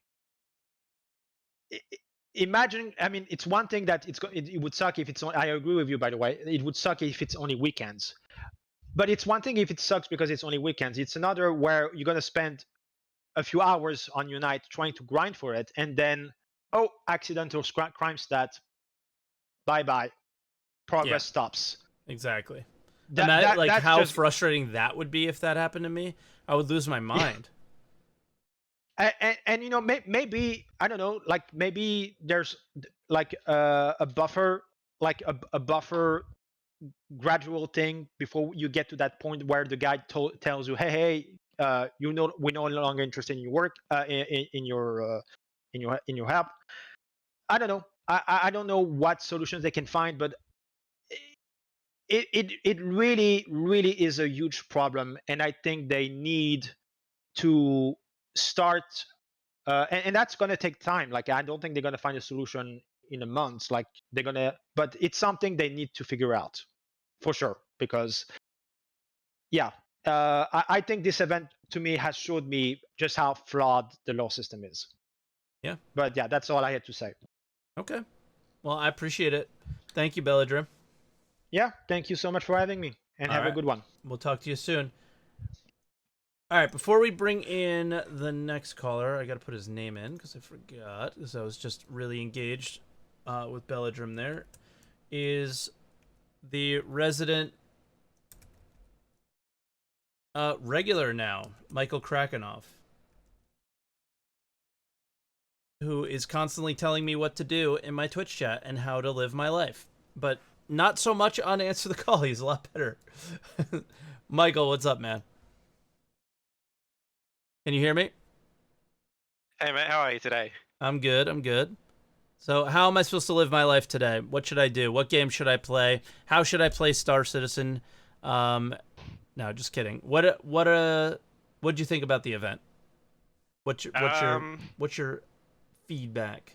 Imagine, I mean, it's one thing that it would suck if it's I agree with you, by the way. It would suck if it's only weekends. But it's one thing if it sucks because it's only weekends. It's another where you're going to spend a few hours on your night trying to grind for it, and then, oh, accidental crime stat, bye-bye. Progress stops.
Exactly. That's how frustrating that would be if that happened to me. I would lose my mind.
And maybe, I don't know, like maybe there's like a buffer like a buffer gradual thing before you get to that point where the guy tells you, hey, we're no longer interested in your work, in your help. I don't know. I don't know what solutions they can find, but it really is a huge problem, and I think they need to start, and that's going to take time. Like, I don't think they're going to find a solution in a month. Like, but it's something they need to figure out for sure, because yeah, I think this event to me has showed me just how flawed the law system is.
Yeah.
But yeah, that's all I had to say.
Okay. Well, I appreciate it. Thank you, Belladrim.
Yeah, thank you so much for having me, and have a good one.
We'll talk to you soon. All right, before we bring in the next caller, I got to put his name in because I forgot, because I was just really engaged with Belladrim there, is the resident regular now, Michael Krakenoff, who is constantly telling me what to do in my Twitch chat and how to live my life. But not so much on Answer the Call. He's a lot better. Michael, what's up, man? Can you hear me?
Hey, mate, how are you today?
I'm good, I'm good. So how am I supposed to live my life today? What should I do? What game should I play? How should I play Star Citizen? No, just kidding. What'd you think about the event? What's your feedback?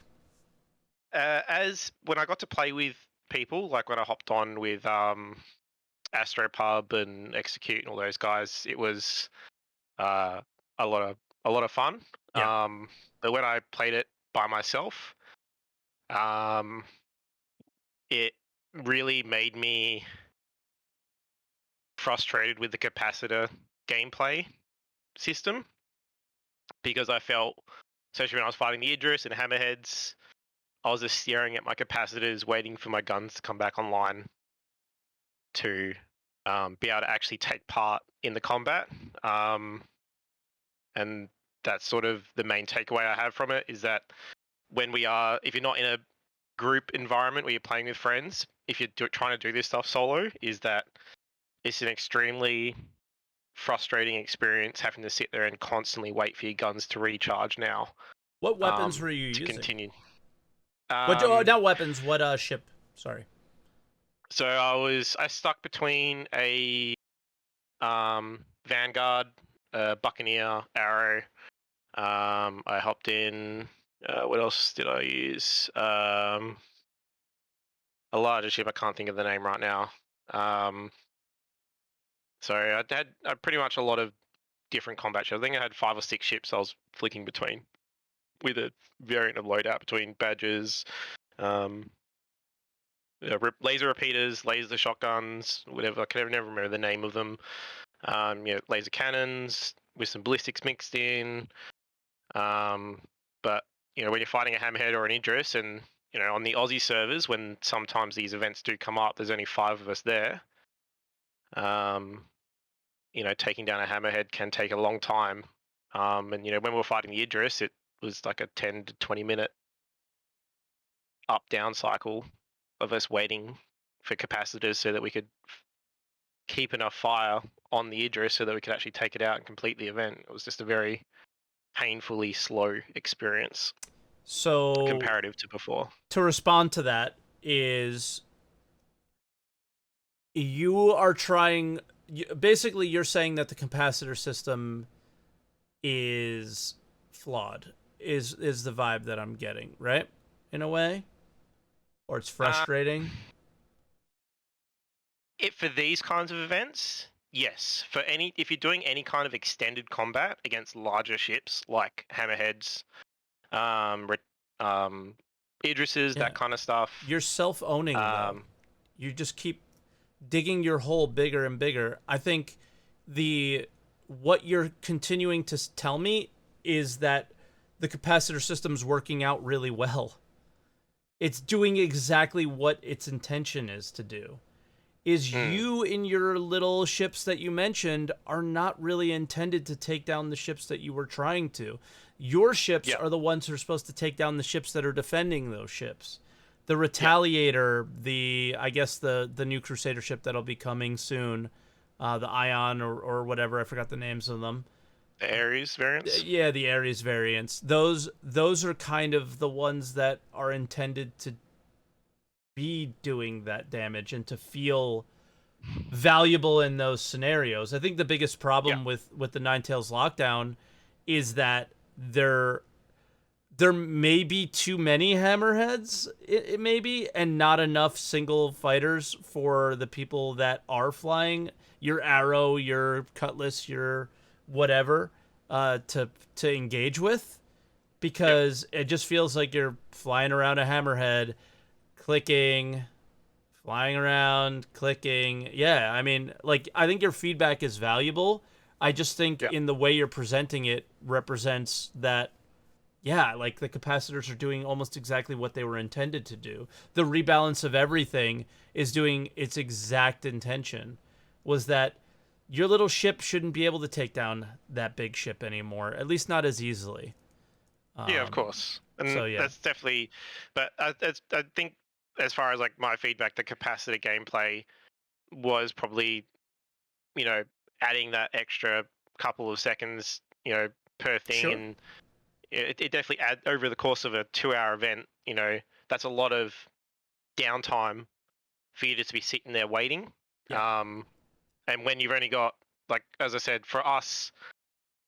As when I got to play with people, like when I hopped on with Astropub and Execute and all those guys, it was a lot of fun.
Yeah.
But when I played it by myself, it really made me frustrated with the Capacitor gameplay system, because I felt, especially when I was fighting the Idris and Hammerheads, I was just staring at my capacitors, waiting for my guns to come back online to be able to actually take part in the combat. And that's sort of the main takeaway I have from it, is that if you're not in a group environment where you're playing with friends, if you're trying to do this stuff solo, is that it's an extremely frustrating experience having to sit there and constantly wait for your guns to recharge now.
What weapons were you
to
using?
Continue.
Not weapons. What ship? Sorry.
So I stuck between a Vanguard, Buccaneer, Arrow. I hopped in. What else did I use? A larger ship. I can't think of the name right now. So I had pretty much a lot of different combat ships. I think I had 5 or 6 ships I was flicking between, with a variant of loadout between badges, laser repeaters, laser shotguns, whatever. I can never remember the name of them. Laser cannons with some ballistics mixed in. But when you're fighting a Hammerhead or an Idris, and on the Aussie servers, when sometimes these events do come up, there's only 5 of us there. Taking down a Hammerhead can take a long time. And when we were fighting the Idris, it was like a 10 to 20 minute up-down cycle of us waiting for capacitors so that we could keep enough fire on the Idris so that we could actually take it out and complete the event. It was just a very painfully slow experience.
So
comparative to before.
To respond to that is, you are trying, basically you're saying that the capacitor system is flawed, is the vibe that I'm getting, right? In a way? Or it's frustrating?
For these kinds of events, yes. If you're doing any kind of extended combat against larger ships like Hammerheads, Idrises, that kind of stuff.
You're self-owning them. You just keep digging your hole bigger and bigger. I think what you're continuing to tell me is that the capacitor system's working out really well. It's doing exactly what its intention is to do. You in your little ships that you mentioned are not really intended to take down the ships that you were trying to. Your ships are the ones who are supposed to take down the ships that are defending those ships. The Retaliator, I guess the new Crusader ship that'll be coming soon, the Ion or whatever, I forgot the names of them.
The Ares variants?
Yeah, the Ares variants. Those are kind of the ones that are intended to be doing that damage and to feel valuable in those scenarios. I think the biggest problem with the NineTails lockdown is that there may be too many hammerheads, it may be, and not enough single fighters for the people that are flying your arrow, your cutlass, your whatever, to engage with, because it just feels like you're flying around a hammerhead, clicking, flying around, clicking. Yeah, I mean, like, I think your feedback is valuable. I just think in the way you're presenting it represents that, yeah, like the capacitors are doing almost exactly what they were intended to do. The rebalance of everything is doing its exact intention, was that your little ship shouldn't be able to take down that big ship anymore, at least not as easily.
Yeah, of course. And
so, yeah.
that's definitely, but I think as far as like my feedback, the capacitor gameplay was probably, adding that extra couple of seconds, per thing.
Sure.
And it definitely over the course of a 2-hour event, that's a lot of downtime for you just to be sitting there waiting.
Yeah.
And when you've only got, like, as I said, for us,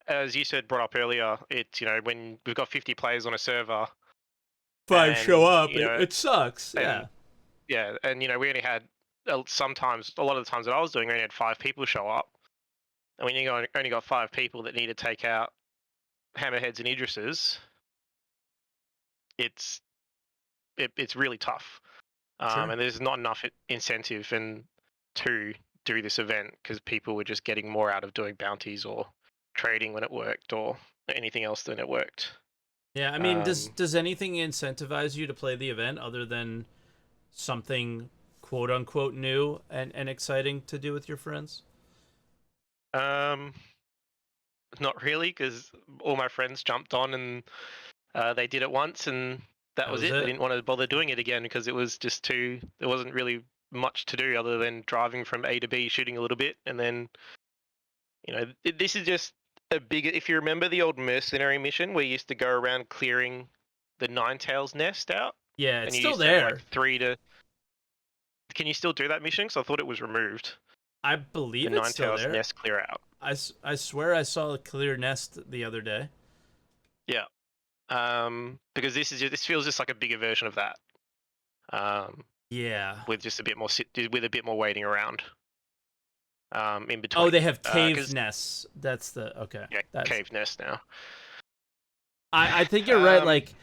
as you said, brought up earlier, it's, when we've got 50 players on a server,
5 show up, it sucks.
And, and we only had sometimes, a lot of the times that I was doing, we only had 5 people show up. And when you only got 5 people that need to take out hammerheads and Idrises, it's really tough.
Sure.
And there's not enough incentive to do this event because people were just getting more out of doing bounties or trading when it worked or anything else than it worked.
Yeah, I mean, does anything incentivize you to play the event other than something quote unquote new and exciting to do with your friends?
Not really, because all my friends jumped on and they did it once and that was it. They didn't want to bother doing it again because it was just there wasn't really much to do other than driving from A to B, shooting a little bit, and then this is just a bigger. If you remember the old mercenary mission where you used to go around clearing the NineTails nest out.
Yeah, it's
and you
still
used to have,
there.
like, 3 to. Can you still do that mission? Because I thought it was removed.
I believe
the
it's still
NineTails
there.
nest clear out.
I swear I saw a clear nest the other day.
Yeah. Because this feels just like a bigger version of that.
Yeah.
With just a bit more waiting around. In between.
Oh, they have cave nests. That's the okay.
Yeah, cave nest now.
I think you're right. Like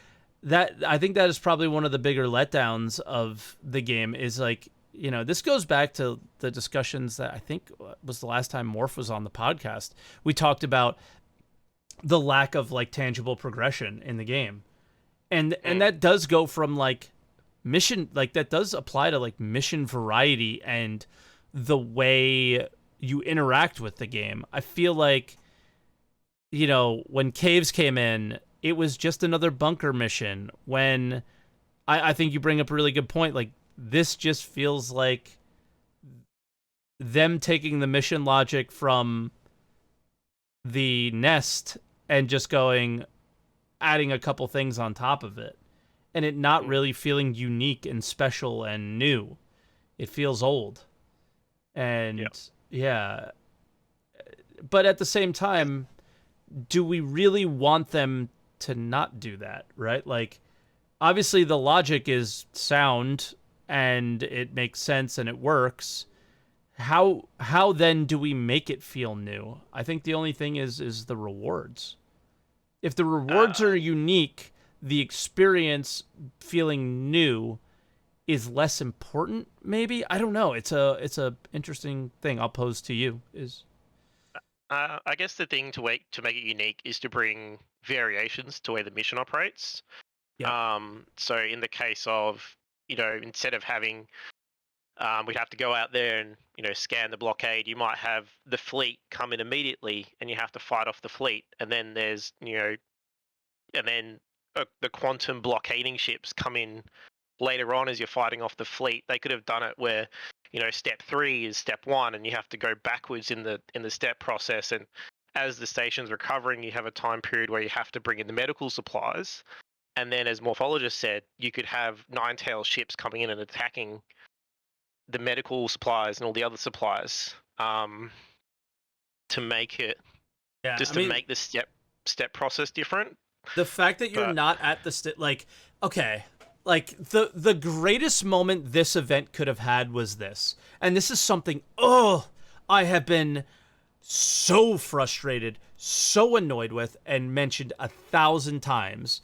that. I think that is probably one of the bigger letdowns of the game. Is like, this goes back to the discussions that I think was the last time Morph was on the podcast. We talked about the lack of like tangible progression in the game, and that does go from like mission, like that does apply to like mission variety and the way you interact with the game. I feel like, when caves came in, it was just another bunker mission. When I think you bring up a really good point, like this just feels like them taking the mission logic from the nest and just adding a couple things on top of it, and it not really feeling unique and special and new. It feels old. And yeah, but at the same time, do we really want them to not do that, right? Like, obviously the logic is sound and it makes sense and it works. How then do we make it feel new? I think the only thing is the rewards. If the rewards are unique, the experience feeling new is less important, maybe. I don't know. It's a interesting thing I'll pose to you.
I guess the thing to make it unique is to bring variations to where the mission operates.
Yeah.
So in the case of, instead of having, we'd have to go out there and scan the blockade. You might have the fleet come in immediately, and you have to fight off the fleet, and then there's and then the quantum blockading ships come in later on as you're fighting off the fleet, they could have done it where, step 3 is step 1, and you have to go backwards in the step process. And as the station's recovering, you have a time period where you have to bring in the medical supplies. And then, as Morphologist said, you could have NineTails ships coming in and attacking the medical supplies and all the other supplies, to make it, to make the step process different.
The fact that you're not at the okay, like the greatest moment this event could have had was this, and this is something I have been so frustrated, so annoyed with, and mentioned 1,000 times.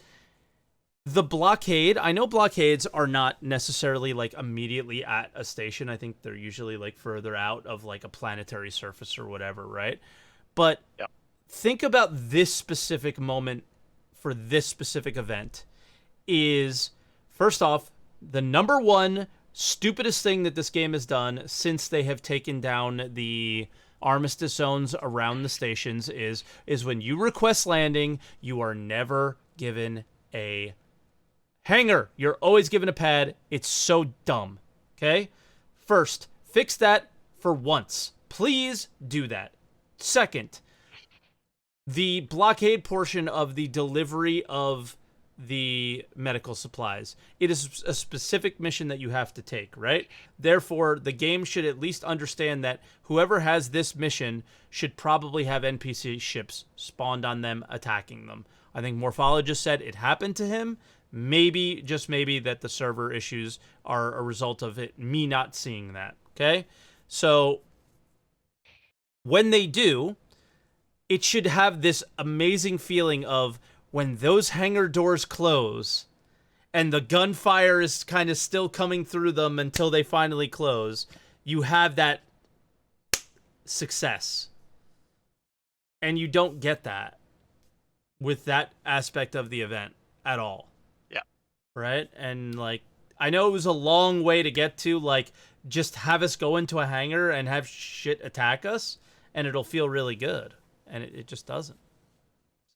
The blockade, I know blockades are not necessarily like immediately at a station. I think they're usually like further out of like a planetary surface or whatever, right? But think about this specific moment for this specific event is, first off, the number one stupidest thing that this game has done since they have taken down the armistice zones around the stations is when you request landing, you are never given a hangar. You're always given a pad. It's so dumb. Okay? First, fix that for once. Please do that. Second, the blockade portion of the delivery of the medical supplies. It is a specific mission that you have to take, right? Therefore, the game should at least understand that whoever has this mission should probably have NPC ships spawned on them, attacking them. I think Morphologist said it happened to him. Maybe, just maybe, that the server issues are a result of me not seeing that, okay? So, when they do, it should have this amazing feeling of when those hangar doors close and the gunfire is kind of still coming through them until they finally close, you have that success. And you don't get that with that aspect of the event at all.
Yeah.
Right? And, like, I know it was a long way to get to, like, just have us go into a hangar and have shit attack us, and it'll feel really good. And it just doesn't.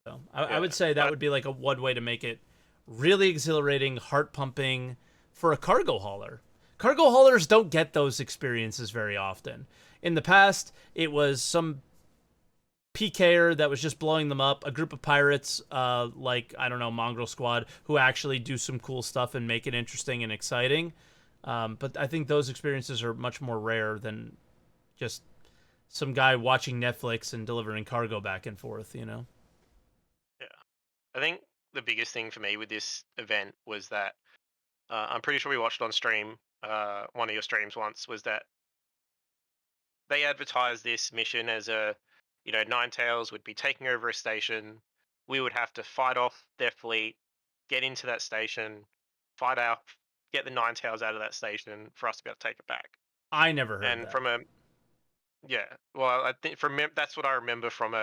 So I would say that would be like a one way to make it really exhilarating, heart pumping for a cargo hauler. Cargo haulers don't get those experiences very often. In the past, it was some PKer that was just blowing them up, a group of pirates, like, I don't know, Mongrel Squad, who actually do some cool stuff and make it interesting and exciting. But I think those experiences are much more rare than just some guy watching Netflix and delivering cargo back and forth, you know?
Yeah. I think the biggest thing for me with this event was that, I'm pretty sure we watched on stream, one of your streams once, was that they advertised this mission as NineTails would be taking over a station. We would have to fight off their fleet, get into that station, fight out, get the NineTails out of that station for us to be able to take it back.
I never heard
and
that.
From a yeah, well, I think that's what I remember from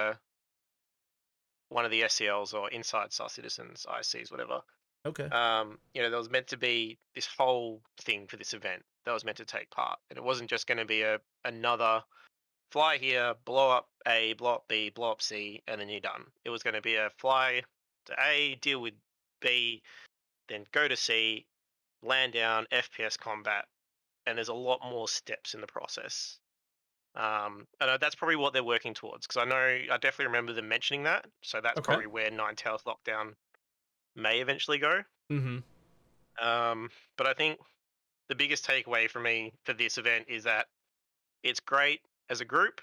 one of the SCLs or Inside Star Citizens ICs, whatever.
Okay.
There was meant to be this whole thing for this event that was meant to take part, and it wasn't just going to be another fly here, blow up A, blow up B, blow up C, and then you're done. It was going to be a fly to A, deal with B, then go to C, land down, FPS combat, and there's a lot more steps in the process. And that's probably what they're working towards, because I definitely remember them mentioning that. So that's probably where NineTails Lockdown may eventually go.
Mm-hmm.
But I think the biggest takeaway for me for this event is that it's great as a group.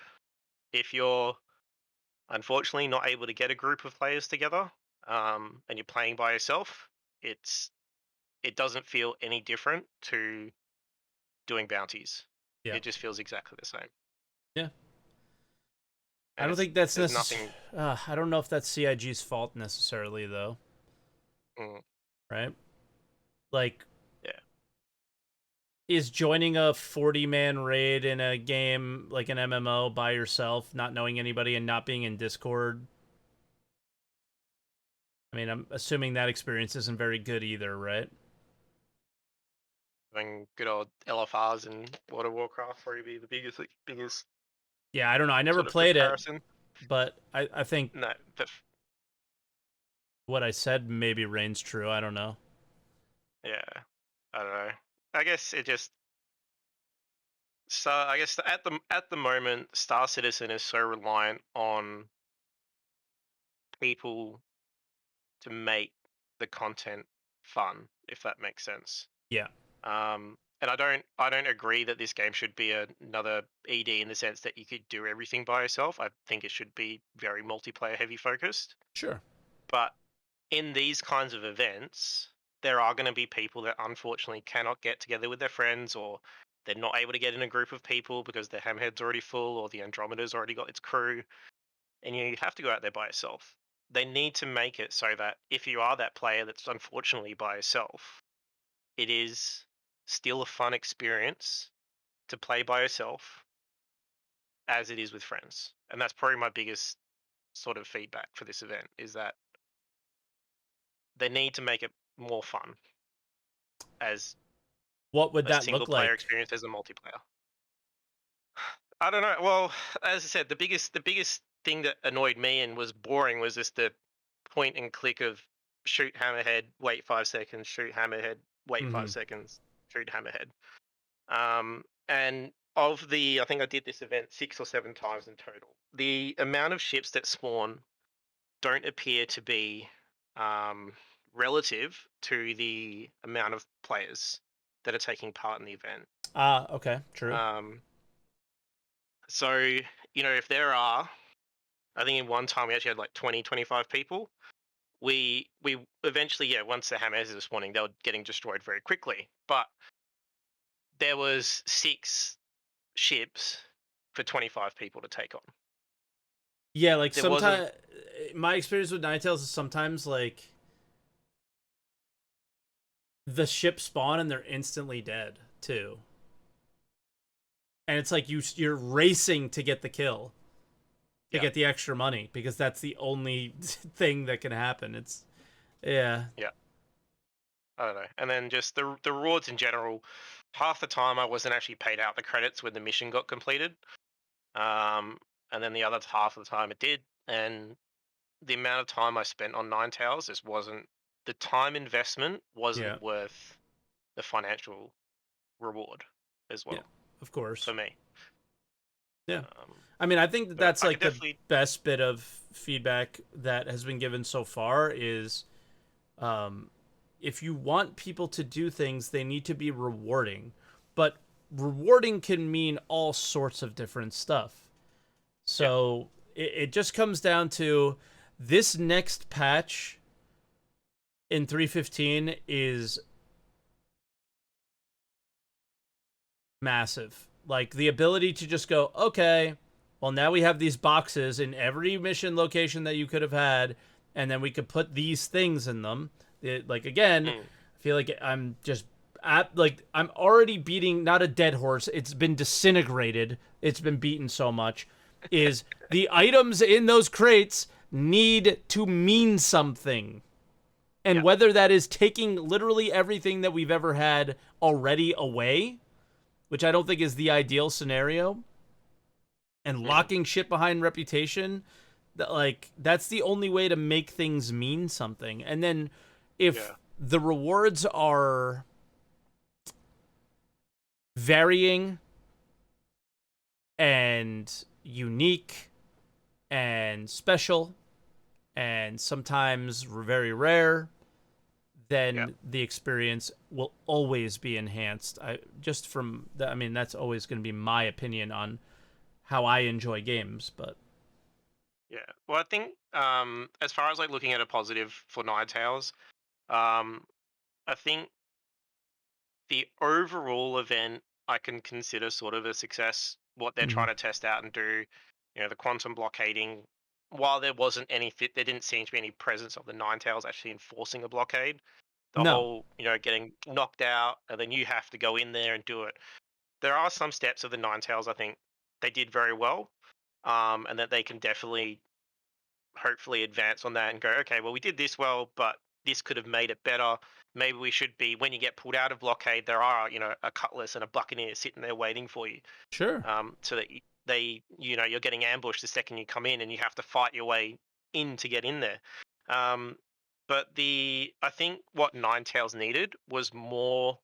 If you're unfortunately not able to get a group of players together, and you're playing by yourself, it doesn't feel any different to doing bounties. Yeah. It just feels exactly the same.
Yeah. And I don't think that's necessarily. I don't know if that's CIG's fault necessarily, though. Right? Like,
yeah.
Is joining a 40-man raid in a game like an MMO by yourself, not knowing anybody and not being in Discord? I mean, I'm assuming that experience isn't very good either, right?
Having good old LFRs in World of Warcraft probably be the biggest.
Yeah, I don't know. I never played it, but I think what I said maybe reigns true. I don't know.
Yeah. I don't know. I guess it just. So I guess at the moment, Star Citizen is so reliant on people to make the content fun, if that makes sense.
Yeah.
And I don't agree that this game should be another ED in the sense that you could do everything by yourself. I think it should be very multiplayer heavy focused.
Sure.
But in these kinds of events, there are going to be people that unfortunately cannot get together with their friends, or they're not able to get in a group of people because their hammerhead's already full or the Andromeda's already got its crew, and you have to go out there by yourself. They need to make it so that if you are that player that's unfortunately by yourself, it is still a fun experience to play by yourself as it is with friends. And that's probably my biggest sort of feedback for this event, is that they need to make it more fun as
What would
a
that
single
look
player
like?
experience as a multiplayer. I don't know. Well, as I said, the biggest thing that annoyed me and was boring was just the point and click of shoot hammerhead, wait 5 seconds, shoot hammerhead, wait 5 seconds, shoot hammerhead. And of the, I think I did this event 6 or 7 times in total. The amount of ships that spawn don't appear to be relative to the amount of players that are taking part in the event.
Okay, true.
So, you know, if there are, I think in one time we actually had like 20, 25 people. We eventually, yeah, once the hammers were spawning, they were getting destroyed very quickly. But there was 6 ships for 25 people to take on.
Yeah, like
There
sometimes my experience with NineTails is sometimes like the ships spawn and they're instantly dead too. And it's like you're racing to get the kill. To get the extra money, because that's the only thing that can happen. It's yeah.
I don't know. And then just the rewards in general, half the time I wasn't actually paid out the credits when the mission got completed. And then the other half of the time it did. And the amount of time I spent on NineTails just wasn't, the time investment wasn't worth the financial reward as well.
Yeah, of course.
For me.
Yeah. I mean, I think that's like the best bit of feedback that has been given so far is if you want people to do things, they need to be rewarding. But rewarding can mean all sorts of different stuff. So it just comes down to this next patch in 3.15 is massive. Like the ability to just go, okay, well, now we have these boxes in every mission location that you could have had, and then we could put these things in them. Again, I feel like I'm just I'm already beating not a dead horse. It's been disintegrated. It's been beaten so much. Is the items in those crates need to mean something. And whether that is taking literally everything that we've ever had already away, which I don't think is the ideal scenario, and locking shit behind reputation, that's the only way to make things mean something. And then if the rewards are varying and unique and special and sometimes very rare, then the experience will always be enhanced. That's always going to be my opinion on how I enjoy games, but
yeah. Well, I think as far as like looking at a positive for NineTails, I think the overall event I can consider sort of a success. What they're trying to test out and do, you know, the quantum blockading. While there wasn't there didn't seem to be any presence of the NineTails actually enforcing a blockade. The whole, you know, getting knocked out and then you have to go in there and do it. There are some steps of the NineTails I think they did very well, and that they can definitely, hopefully, advance on that and go, okay, well, we did this well, but this could have made it better. Maybe we should be, when you get pulled out of blockade, there are, you know, a cutlass and a buccaneer sitting there waiting for you.
Sure.
So that you know, you're getting ambushed the second you come in and you have to fight your way in to get in there. But I think what NineTails needed was more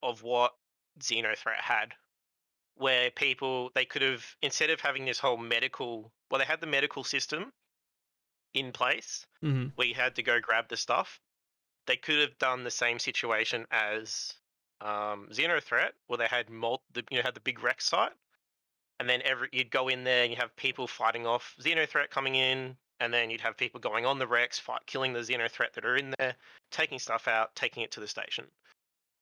of what Xenothreat had, where they could have, instead of having this whole they had the medical system in place
Mm-hmm.
where you had to go grab the stuff. They could have done the same situation as Xenothreat, where they had had the big Rex site, and then you'd go in there and you have people fighting off Xenothreat coming in, and then you'd have people going on the Rex, killing the Xenothreat that are in there, taking stuff out, taking it to the station.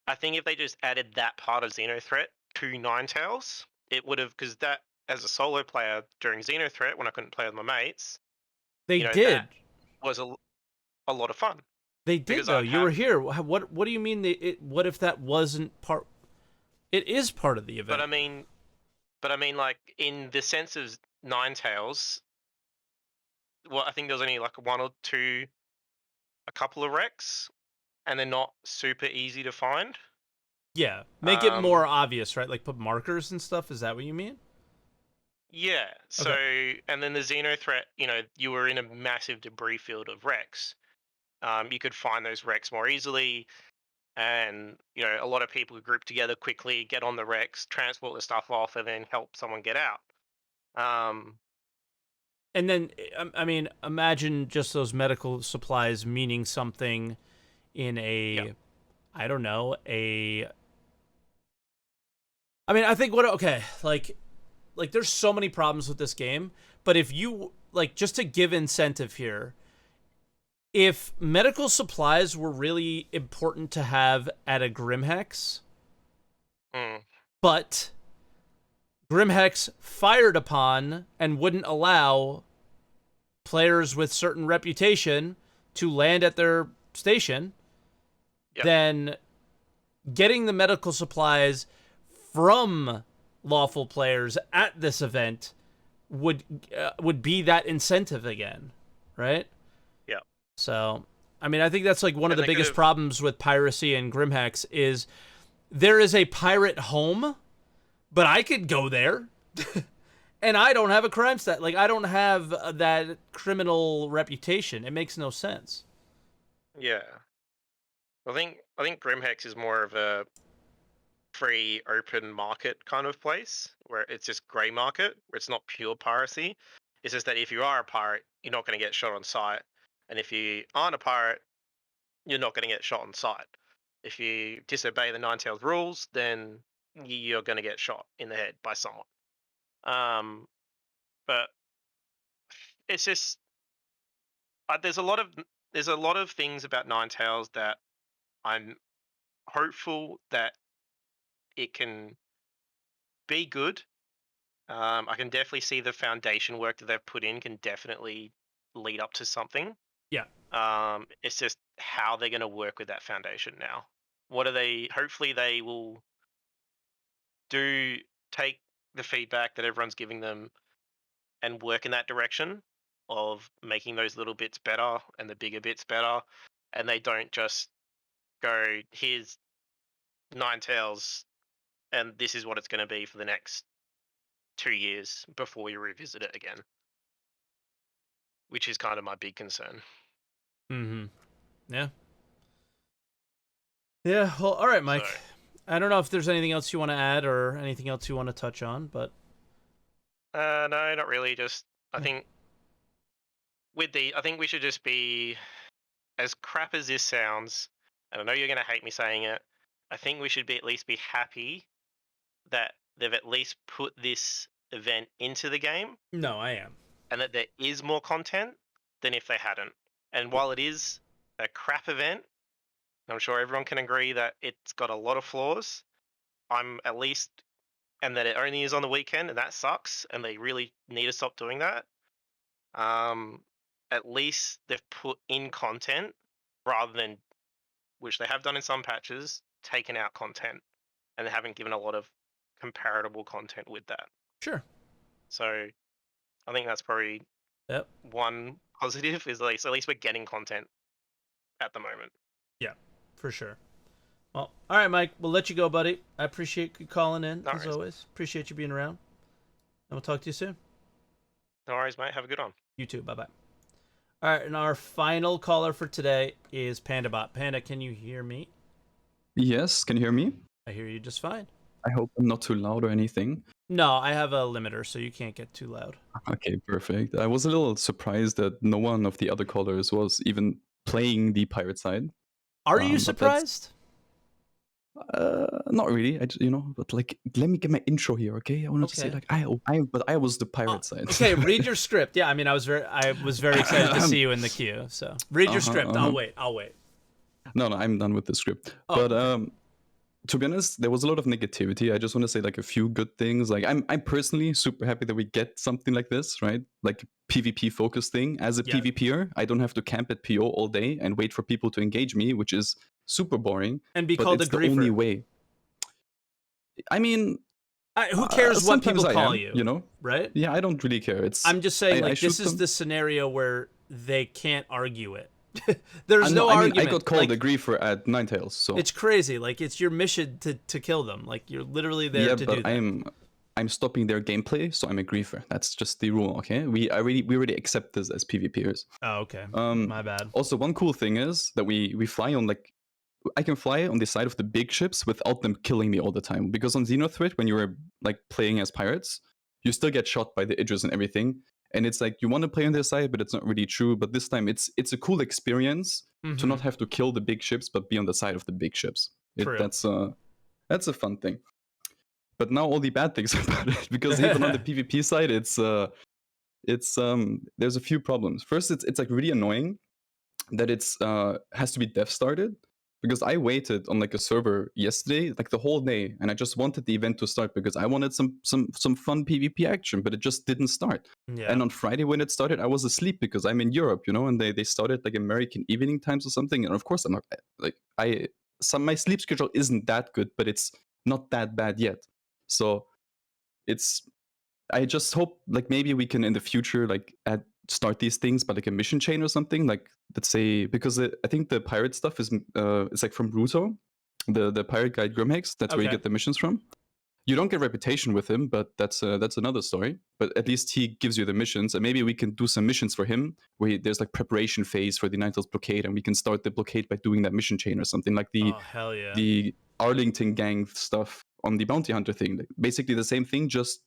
I think if they just added that part of Xenothreat to NineTails, it would have, because that, as a solo player during Xenothreat, when I couldn't play with my mates,
They did.
that was a lot of fun.
They did, though. You were here. What do you mean? What if that wasn't part? It is part of the event.
But I mean, like, in the sense of NineTails, well, I think there was only like a couple of wrecks, and they're not super easy to find.
Yeah, make it more obvious, right? Like put markers and stuff. Is that what you mean?
Yeah. So, and then the Xenothreat, you were in a massive debris field of wrecks. You could find those wrecks more easily, and a lot of people group together quickly, get on the wrecks, transport the stuff off, and then help someone get out.
And then, I mean, imagine just those medical supplies meaning something in I don't know, I mean, I think like there's so many problems with this game, but if you, like, just to give incentive here, if medical supplies were really important to have at a Grimhex, but Grimhex fired upon and wouldn't allow players with certain reputation to land at their station, then getting the medical supplies from lawful players at this event would be that incentive again, right?
Yeah.
So, I mean, I think that's like one of the biggest problems with piracy and Grimhex is there is a pirate home, but I could go there, and I don't have a crime stat. Like, I don't have that criminal reputation. It makes no sense.
Yeah. I think Grimhex is more of a free open market kind of place where it's just grey market, where it's not pure piracy. It's just that if you are a pirate, you're not going to get shot on sight, and if you aren't a pirate, you're not going to get shot on sight. If you disobey the NineTails rules, then you're going to get shot in the head by someone. But it's just there's a lot of things about NineTails that I'm hopeful that it can be good. I can definitely see the foundation work that they've put in can definitely lead up to something.
Yeah.
It's just how they're going to work with that foundation now. Hopefully they will take the feedback that everyone's giving them and work in that direction of making those little bits better and the bigger bits better, and they don't just go, here's NineTails and this is what it's going to be for the next 2 years before we revisit it again, which is kind of my big concern.
Yeah. Well, all right, Mike.
So,
I don't know if there's anything else you want to add or anything else you want to touch on, but
no, not really. Just I think we should just be, as crap as this sounds, and I know you're going to hate me saying it, I think we should at least be happy that they've at least put this event into the game.
No, I am.
And that there is more content than if they hadn't. And while it is a crap event, I'm sure everyone can agree that it's got a lot of flaws. And that it only is on the weekend, and that sucks, and they really need to stop doing that. At least they've put in content rather than, which they have done in some patches, taken out content, and they haven't given a lot of comparable content with that.
Sure.
So I think that's probably one positive, is at least we're getting content at the moment.
Yeah, for sure. Well, all right, Mike. We'll let you go, buddy. I appreciate you calling in, as always. Appreciate you being around. And we'll talk to you soon.
No worries, mate. Have a good one.
You too. Bye-bye. All right, and our final caller for today is PandaBot. Panda, can you hear me?
Yes, can you hear me?
I hear you just fine.
I hope I'm not too loud or anything.
No, I have a limiter, so you can't get too loud.
Okay, perfect. I was a little surprised that no one of the other callers was even playing the pirate side.
Are you
But
surprised?
Not really. But like, let me get my intro here, okay? I wanted to say
Okay.
like, I was the pirate side.
Okay, read your script. Yeah, I mean, I was very excited to see you in the queue. So read your script. I'll wait.
No, I'm done with the script.
Oh,
But to be honest, there was a lot of negativity. I just want to say like a few good things. Like I'm personally super happy that we get something like this, right? Like PvP focused thing. As a PvPer, I don't have to camp at PO all day and wait for people to engage me, which is super boring.
and be
But
called
it's
a
the only
griefer.
way. I mean,
Who cares what people
sometimes I
call
am,
you?
you know?
Right?
Yeah, I don't really care.
I'm just saying,
I
like, this
shoot
is
them.
the scenario where they can't argue it. There's no
I mean,
argument.
I got called
like,
a griefer at NineTails, so
it's crazy. Like, it's your mission to kill them. Like, you're literally there to do that.
I'm stopping their gameplay, so I'm a griefer. That's just the rule, okay? We already accept this as PvPers.
Oh, okay. My bad.
Also, one cool thing is that we fly on like I can fly on the side of the big ships without them killing me all the time. Because on Xenothreat, when you were like playing as pirates, you still get shot by the Idris and everything. And it's like you want to play on their side, but it's not really true. But this time, it's a cool experience to not have to kill the big ships, but be on the side of the big ships. That's a fun thing. But now all the bad things about it, because even on the PvP side, there's a few problems. First, it's like really annoying that it's has to be dev started, because I waited on like a server yesterday, like the whole day, and I just wanted the event to start because I wanted some fun PvP action, but it just didn't start.
Yeah.
And on Friday when it started, I was asleep because I'm in Europe, you know, and they started like American evening times or something. And of course, I'm not like my sleep schedule isn't that good, but it's not that bad yet. So I just hope like maybe we can in the future like start these things by like a mission chain or something, like let's say, because I think the pirate stuff is it's like from Ruto, the pirate guide Grimhex. That's where you get the missions from. You don't get reputation with him, but that's another story. But at least he gives you the missions, and maybe we can do some missions for him where there's like preparation phase for the NineTails blockade, and we can start the blockade by doing that mission chain or something, like the Arlington gang stuff on the bounty hunter thing. Like, basically the same thing, just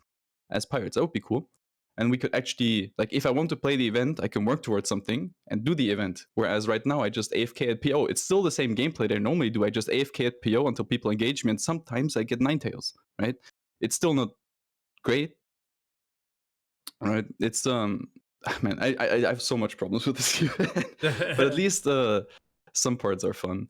as pirates. That would be cool. And we could actually, like, if I want to play the event, I can work towards something and do the event. Whereas right now, I just AFK at PO. It's still the same gameplay that I normally do. I just AFK at PO until people engage me, and sometimes I get NineTails, right? It's still not great. All right, it's man, I have so much problems with this event. But at least some parts are fun.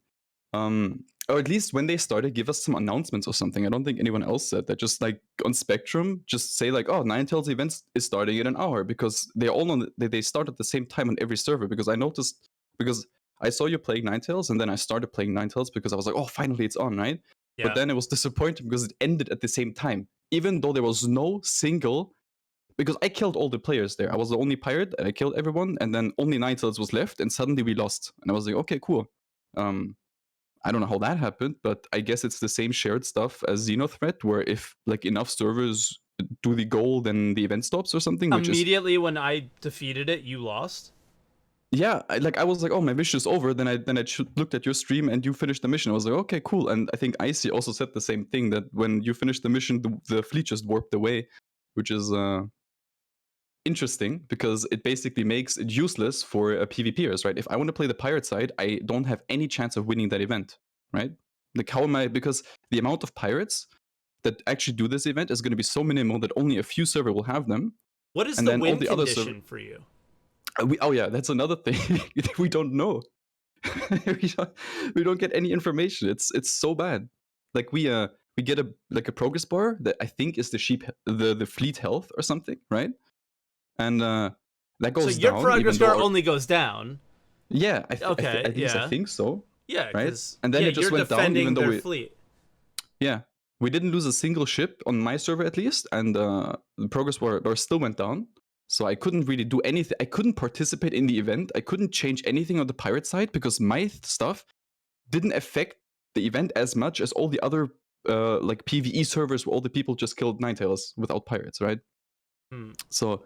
Or at least when they started, give us some announcements or something. I don't think anyone else said that. Just like on Spectrum, just say like, oh, NineTails events is starting in an hour, because they're all they start at the same time on every server. Because I noticed, because I saw you playing NineTails, and then I started playing NineTails because I was like, oh, finally it's on, right? Yeah. But then it was disappointing because it ended at the same time, even though there was no single. Because I killed all the players there. I was the only pirate, and I killed everyone, and then only NineTails was left, and suddenly we lost. And I was like, okay, cool. I don't know how that happened, but I guess it's the same shared stuff as Xenothreat, where if like enough servers do the goal, then the event stops or something.
Immediately when I defeated it, you lost?
Yeah, I was like, oh, my mission is over. Then I looked at your stream and you finished the mission. I was like, okay, cool. And I think Icy also said the same thing, that when you finished the mission, the fleet just warped away, which is interesting, because it basically makes it useless for PvPers, right? If I want to play the pirate side, I don't have any chance of winning that event, right? Like, how am I? Because the amount of pirates that actually do this event is going to be so minimal that only a few servers will have them.
What is the win condition for you?
Oh yeah, that's another thing. We don't know. we don't get any information. It's so bad. Like we get a progress bar that I think is the fleet health or something, right? And that goes down.
So your progress bar only goes down.
Yeah. I think so.
Yeah.
Right. And then it just went down, even though
fleet.
Yeah. We didn't lose a single ship on my server, at least, and the progress bar still went down. So I couldn't really do anything. I couldn't participate in the event. I couldn't change anything on the pirate side because my stuff didn't affect the event as much as all the other like PvE servers where all the people just killed NineTails without pirates, right? So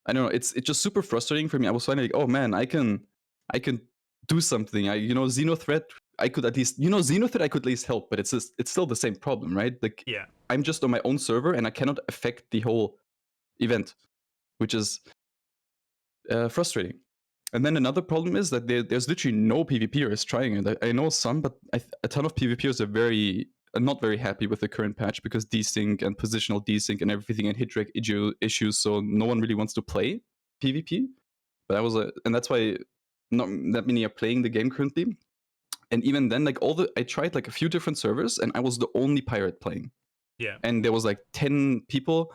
I don't know. It's just super frustrating for me. I was finally like, oh man, I can do something. Xenothreat. I could at least, Xenothet I could at least help, but it's still the same problem, right? Like,
Yeah.
I'm just on my own server and I cannot affect the whole event, which is frustrating. And then another problem is that there's literally no PvPers trying it. I know some, but a ton of PvPers are not very happy with the current patch because desync and positional desync and everything and hit rate issues, so no one really wants to play PvP. But and that's why not that many are playing the game currently. And even then, like I tried like a few different servers, and I was the only pirate playing.
Yeah.
And there was like 10 people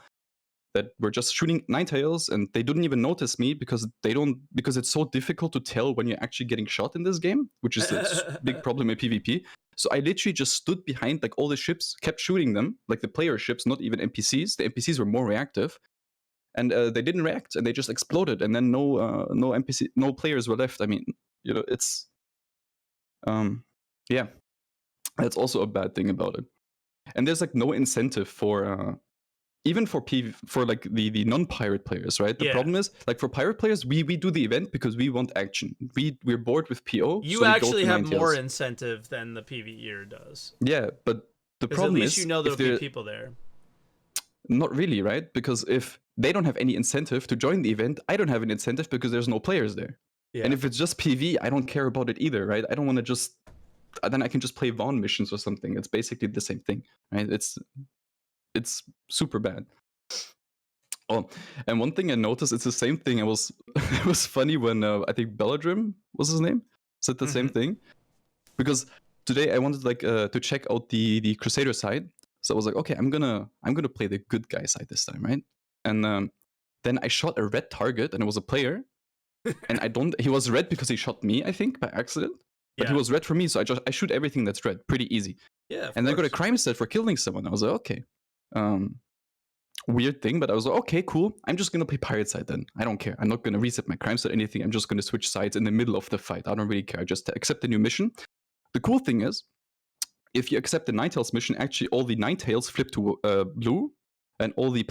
that were just shooting NineTails, and they didn't even notice me because it's so difficult to tell when you're actually getting shot in this game, which is a big problem in PvP. So I literally just stood behind like all the ships, kept shooting them, like the player ships, not even NPCs. The NPCs were more reactive, and they didn't react, and they just exploded, and then no players were left. I mean, it's yeah, that's also a bad thing about it. And there's like no incentive for even for like the non-pirate players, right? The problem is, like, for pirate players, we do the event because we want action. We're bored with PO.
You
so
actually have
NineTails.
more incentive than the PvEer does.
Yeah, but the problem
at least
is,
there'll be people there.
Not really, right? Because if they don't have any incentive to join the event, I don't have an incentive because there's no players there.
Yeah.
And if it's just PV, I don't care about it either, right? I don't want to then I can just play Vaughn missions or something. It's basically the same thing, right? It's super bad. Oh, and one thing I noticed, it's the same thing. It was funny when I think Belladrim was his name, said the same thing. Because today I wanted to check out the Crusader side. So I was like, okay, I'm gonna play the good guy side this time, right? And then I shot a red target, and it was a player. And he was red because he shot me, I think, by accident. But he was red for me, so I shoot everything that's red, pretty easy.
Yeah.
And then I got a crime set for killing someone. I was like, okay. Weird thing, but I was like, okay, cool. I'm just gonna play pirate side then. I don't care. I'm not gonna reset my crime set or anything. I'm just gonna switch sides in the middle of the fight. I don't really care. I just accept the new mission. The cool thing is, if you accept the NineTails mission, actually all the NineTails flip to blue, and all the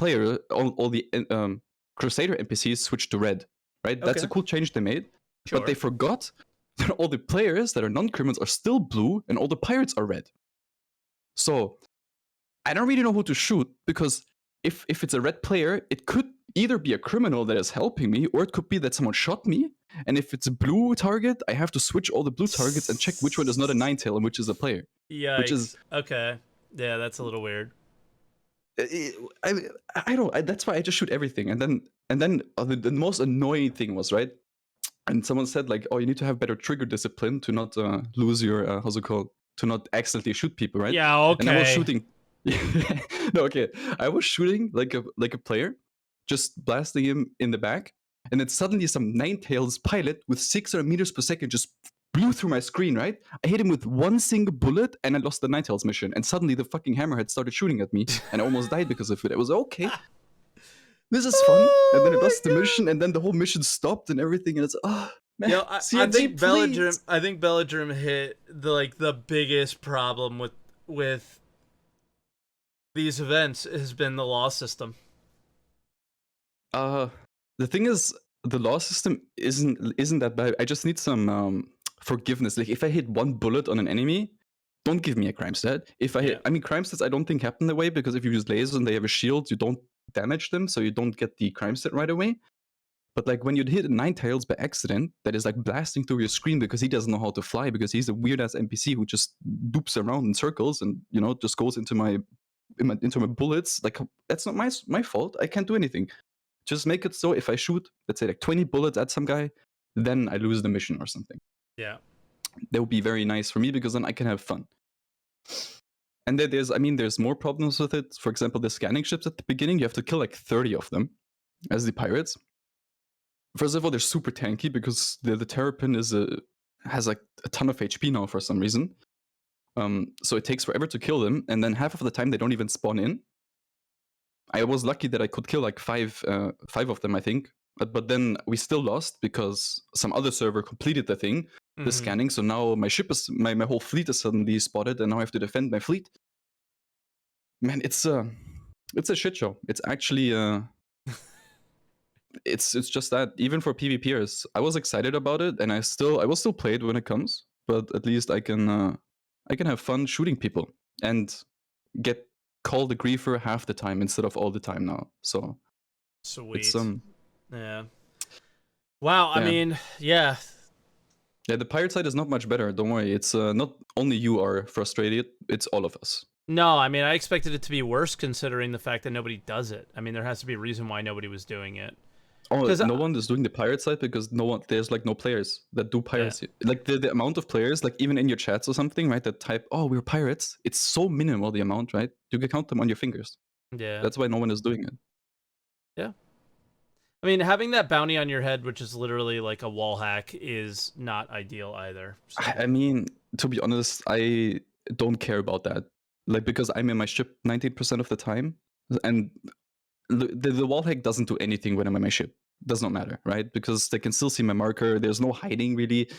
Crusader NPCs switch to red. Right? That's a cool change they made. Sure. But they forgot that all the players that are non-criminals are still blue, and all the pirates are red. So I don't really know who to shoot, because if it's a red player, it could either be a criminal that is helping me, or it could be that someone shot me. And if it's a blue target, I have to switch all the blue targets and check which one is not a NineTail and which is a player.
Yeah.
Which is
okay. Yeah, that's a little weird.
I don't. That's why I just shoot everything. And then the most annoying thing was, right. And someone said, like, oh, you need to have better trigger discipline to not lose your how's it called, to not accidentally shoot people, right?
Yeah. Okay.
And I was shooting. No, okay. I was shooting like a player, just blasting him in the back, and then suddenly some NineTails pilot with 600 meters per second just blew through my screen, right? I hit him with one single bullet, and I lost the NineTails mission. And suddenly the fucking hammerhead started shooting at me, and I almost died because of it. I was okay. This is fun. And then I lost the mission, and then the whole mission stopped and everything, and it's man.
Yo, I think Belladrim hit the biggest problem with these events has been the law system.
The thing is, the law system isn't that bad. I just need some forgiveness. Like, if I hit one bullet on an enemy, don't give me a crime stat. Crime stats I don't think happen that way, because if you use lasers and they have a shield, you don't damage them, so you don't get the crime stat right away. But like when you hit a NineTails by accident, that is like blasting through your screen because he doesn't know how to fly, because he's a weird ass NPC who just doops around in circles and just goes into my bullets. Like, that's not my fault. I can't do anything. Just make it so if I shoot, let's say, like 20 bullets at some guy, then I lose the mission or something.
Yeah.
That would be very nice for me, because then I can have fun. And there's more problems with it. For example, the scanning ships at the beginning, you have to kill like 30 of them as the pirates. First of all, they're super tanky because the Terrapin has like a ton of HP now for some reason. So it takes forever to kill them, and then half of the time they don't even spawn in. I was lucky that I could kill like five of them, I think. But then we still lost because some other server completed the thing, the scanning. So now my ship is my whole fleet is suddenly spotted, and now I have to defend my fleet. Man, it's a shit show. It's actually it's just that even for PvPers, I was excited about it, and I will still play it when it comes. but at least I can have fun shooting people and get called a griefer half the time instead of all the time now. So
Sweet.
it's
yeah. Wow. I
Yeah.
mean, yeah.
Yeah, the pirate side is not much better. Don't worry. It's not only you are frustrated; it's all of us.
No, I mean, I expected it to be worse considering the fact that nobody does it. I mean, there has to be a reason why nobody was doing it.
Oh,
'Cause
no one is doing the pirate side because there's like no players that do piracy. Like the amount of players, like even in your chats or something, right? That type, oh, we're pirates. It's so minimal the amount, right? You can count them on your fingers.
Yeah.
That's why no one is doing it.
Yeah. I mean, having that bounty on your head, which is literally like a wall hack, is not ideal either. So.
I mean, to be honest, I don't care about that. Like, because I'm in my ship 19% of the time, and the wall hack doesn't do anything when I'm in my ship. Does not matter, right? Because they can still see my marker. There's no hiding really.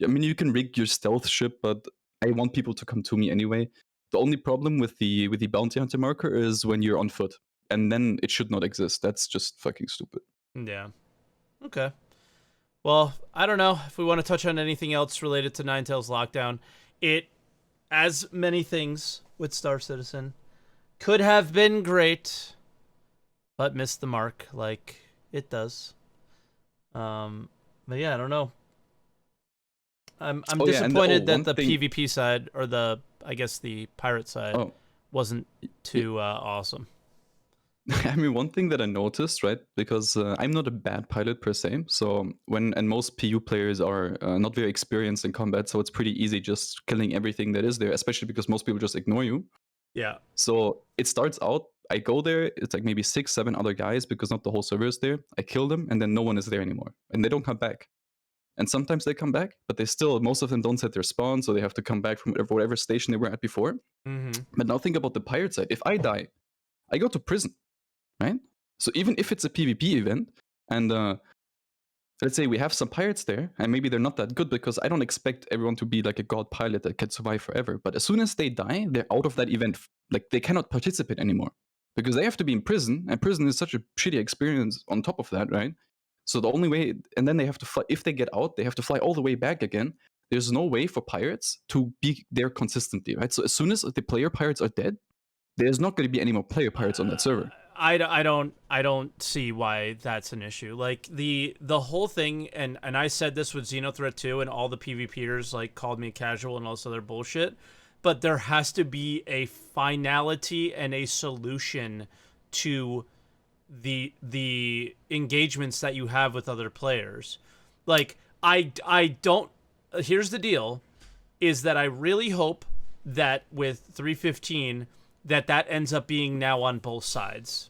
I mean, you can rig your stealth ship, but I want people to come to me anyway. The only problem with the bounty hunter marker is when you're on foot, and then it should not exist. That's just fucking stupid.
Yeah. Okay. Well, I don't know if we want to touch on anything else related to NineTails Lockdown. It, as many things with Star Citizen, could have been great, but missed the mark like it does. But yeah, I don't know. I'm disappointed that the PvP side, or I guess the pirate side, wasn't too awesome.
I mean, one thing that I noticed, right, because I'm not a bad pilot per se, so and most PU players are not very experienced in combat, so it's pretty easy just killing everything that is there, especially because most people just ignore you.
Yeah.
So it starts out, I go there, it's like maybe 6-7 other guys, because not the whole server is there. I kill them, and then no one is there anymore, and they don't come back. And sometimes they come back, but most of them don't set their spawn, so they have to come back from whatever station they were at before.
Mm-hmm.
But now think about the pirate side. If I die, I go to prison. Right? So even if it's a PvP event, and let's say we have some pirates there, and maybe they're not that good, because I don't expect everyone to be like a god pilot that can survive forever. But as soon as they die, they're out of that event. Like, they cannot participate anymore, because they have to be in prison, and prison is such a shitty experience on top of that, right? So the only way, and then they have to fly, if they get out, they have to fly all the way back again. There's no way for pirates to be there consistently, right? So as soon as the player pirates are dead, there's not going to be any more player pirates on that server.
I don't see why that's an issue. Like the whole thing, and I said this with Xenothreat 2, and all the PvPers like called me casual and all this other bullshit, but there has to be a finality and a solution to the engagements that you have with other players. Like I don't. Here's the deal: is that I really hope that with 315. that ends up being now on both sides.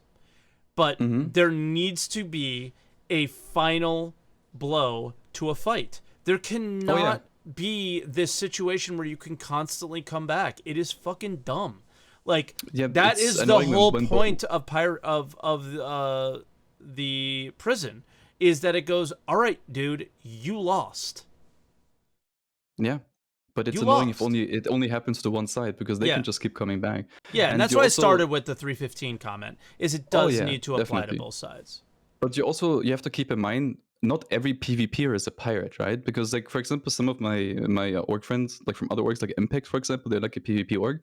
But there needs to be a final blow to a fight. There cannot be this situation where you can constantly come back. It is fucking dumb. Like, that is the whole point of the prison, is that it goes, all right, dude, you lost.
Yeah. But it's annoying if it only happens to one side, because they can just keep coming back.
Yeah, and that's why I started with the 315 comment, is it does need to apply to both sides.
But you have to keep in mind, not every PvPer is a pirate, right? Because, like, for example, some of my org friends, like from other orgs, like Impact, for example, they're like a PvP org.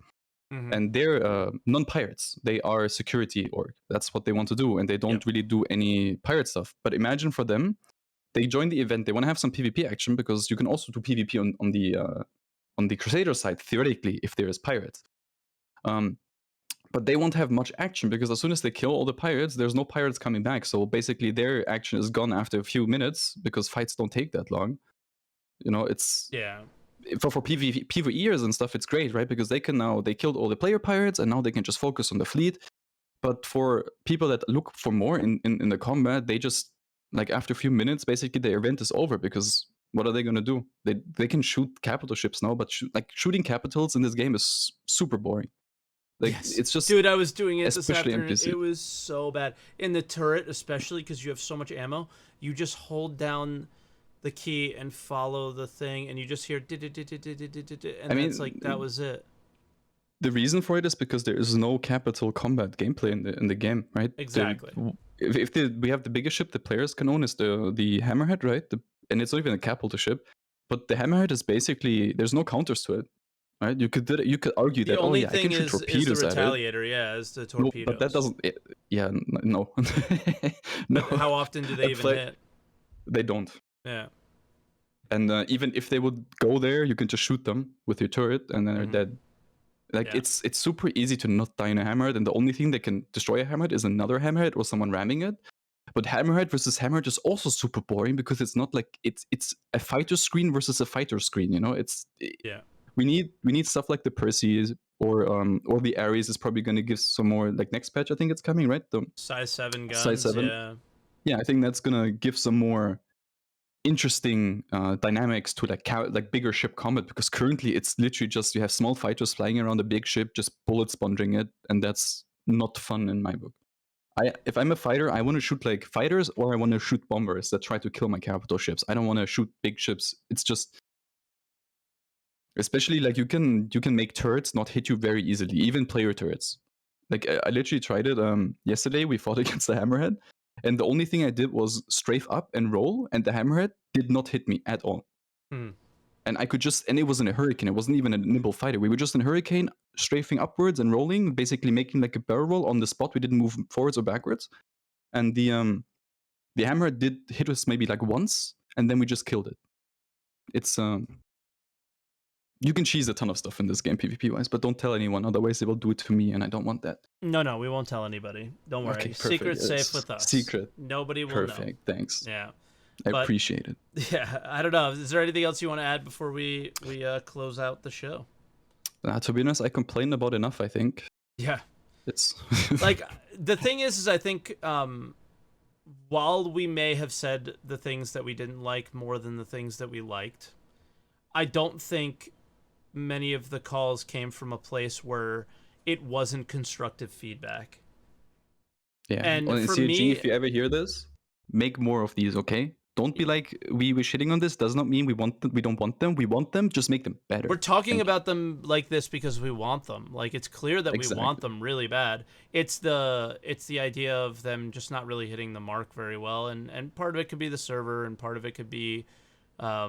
And they're non-pirates. They are security org. That's what they want to do, and they don't really do any pirate stuff. But imagine for them, they join the event, they want to have some PvP action, because you can also do PvP on the Crusader side, theoretically, if there is pirates. But they won't have much action, because as soon as they kill all the pirates, there's no pirates coming back. So basically their action is gone after a few minutes, because fights don't take that long. You know, it's...
Yeah.
For PvEers and stuff, it's great, right? Because they killed all the player pirates, and now they can just focus on the fleet. But for people that look for more in the combat, they just, like, after a few minutes, basically the event is over, because... what are they going to do? They can shoot capital ships now, but shooting capitals in this game is super boring. Like, it's just...
Dude, I was doing it this afternoon.
NPC.
It was so bad. In the turret, especially, because you have so much ammo, you just hold down the key and follow the thing, and you just hear... and it's like, that was it.
The reason for it is because there is no capital combat gameplay in the game, right?
Exactly.
We have the biggest ship the players can own is the Hammerhead, right? And it's not even a capital ship, But the hammerhead is basically, there's no counters to it, right? You could argue
The
that, oh
only
yeah, I
thing
can shoot
is the
torpedoes at it.
retaliator, yeah, is the
No,
torpedoes.
but that doesn't. Yeah, no. No.
But how often do they even hit?
They don't.
Yeah.
And even if they would go there, you can just shoot them with your turret, and then they're dead. Like it's super easy to not die in a hammerhead, and the only thing that can destroy a hammerhead is another hammerhead or someone ramming it. But hammerhead versus hammerhead is also super boring because it's not like it's a fighter screen versus a fighter screen. You know, we need stuff like the Percy or the Ares is probably going to give some more, like next patch I think it's coming, right? The
size 7 guns.
Size 7. Yeah, I think that's gonna give some more interesting dynamics to like bigger ship combat, because currently it's literally just you have small fighters flying around a big ship just bullet sponging it, and that's not fun in my book. If I'm a fighter, I want to shoot like fighters, or I want to shoot bombers that try to kill my capital ships. I don't want to shoot big ships. It's just, especially like you can make turrets not hit you very easily, even player turrets. Like I literally tried it yesterday. We fought against the hammerhead, and the only thing I did was strafe up and roll, and the hammerhead did not hit me at all. And I could just, and it wasn't a hurricane, it wasn't even a nimble fighter. We were just in a hurricane, strafing upwards and rolling, basically making like a barrel roll on the spot. We didn't move forwards or backwards. And the hammerhead did hit us maybe like once, and then we just killed it. It's you can cheese a ton of stuff in this game PvP wise, but don't tell anyone, otherwise they will do it to me, and I don't want that.
No, we won't tell anybody. Don't worry.
Okay,
Secret's safe with us.
Secret.
Nobody will know.
Perfect. Thanks.
Yeah.
I appreciate it.
Yeah, I don't know. Is there anything else you want to add before we close out the show?
To be honest, I complained about enough, I think.
Yeah.
It's
like the thing is I think while we may have said the things that we didn't like more than the things that we liked, I don't think many of the calls came from a place where it wasn't constructive feedback.
Yeah.
And
well,
for
CG,
me,
if you ever hear this, make more of these, okay? Don't be like, we were shitting on this. Does not mean we don't want them. We want them. Just make them better.
We're talking about them like this because we want them. Like, it's clear that we want them really bad. It's the idea of them just not really hitting the mark very well. And part of it could be the server, and part of it could be a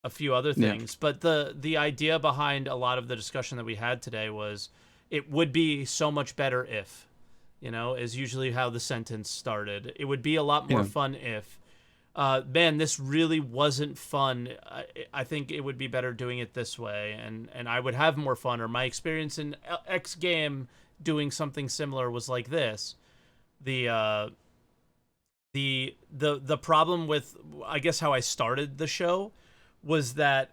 few other things. Yeah. But the idea behind a lot of the discussion that we had today was it would be so much better if. You know, is usually how the sentence started. It would be a lot more fun if. Man, this really wasn't fun. I think it would be better doing it this way, and I would have more fun. Or my experience in X game doing something similar was like this. The problem with, I guess, how I started the show was that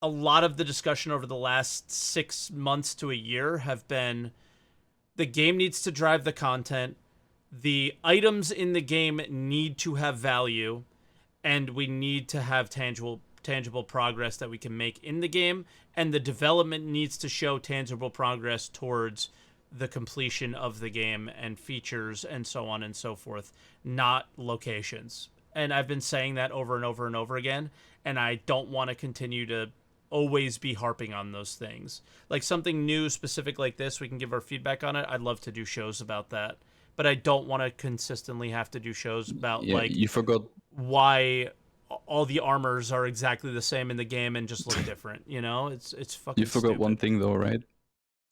a lot of the discussion over the last 6 months to a year have been, the game needs to drive the content, the items in the game need to have value, and we need to have tangible progress that we can make in the game, and the development needs to show tangible progress towards the completion of the game and features and so on and so forth, not locations. And I've been saying that over and over and over again, and I don't want to continue to always be harping on those things. Like something new, specific like this, we can give our feedback on it. I'd love to do shows about that, but I don't want to consistently have to do shows about
you forgot
why all the armors are exactly the same in the game and just look different. You know, it's fucking.
You forgot
stupid.
one thing though, right?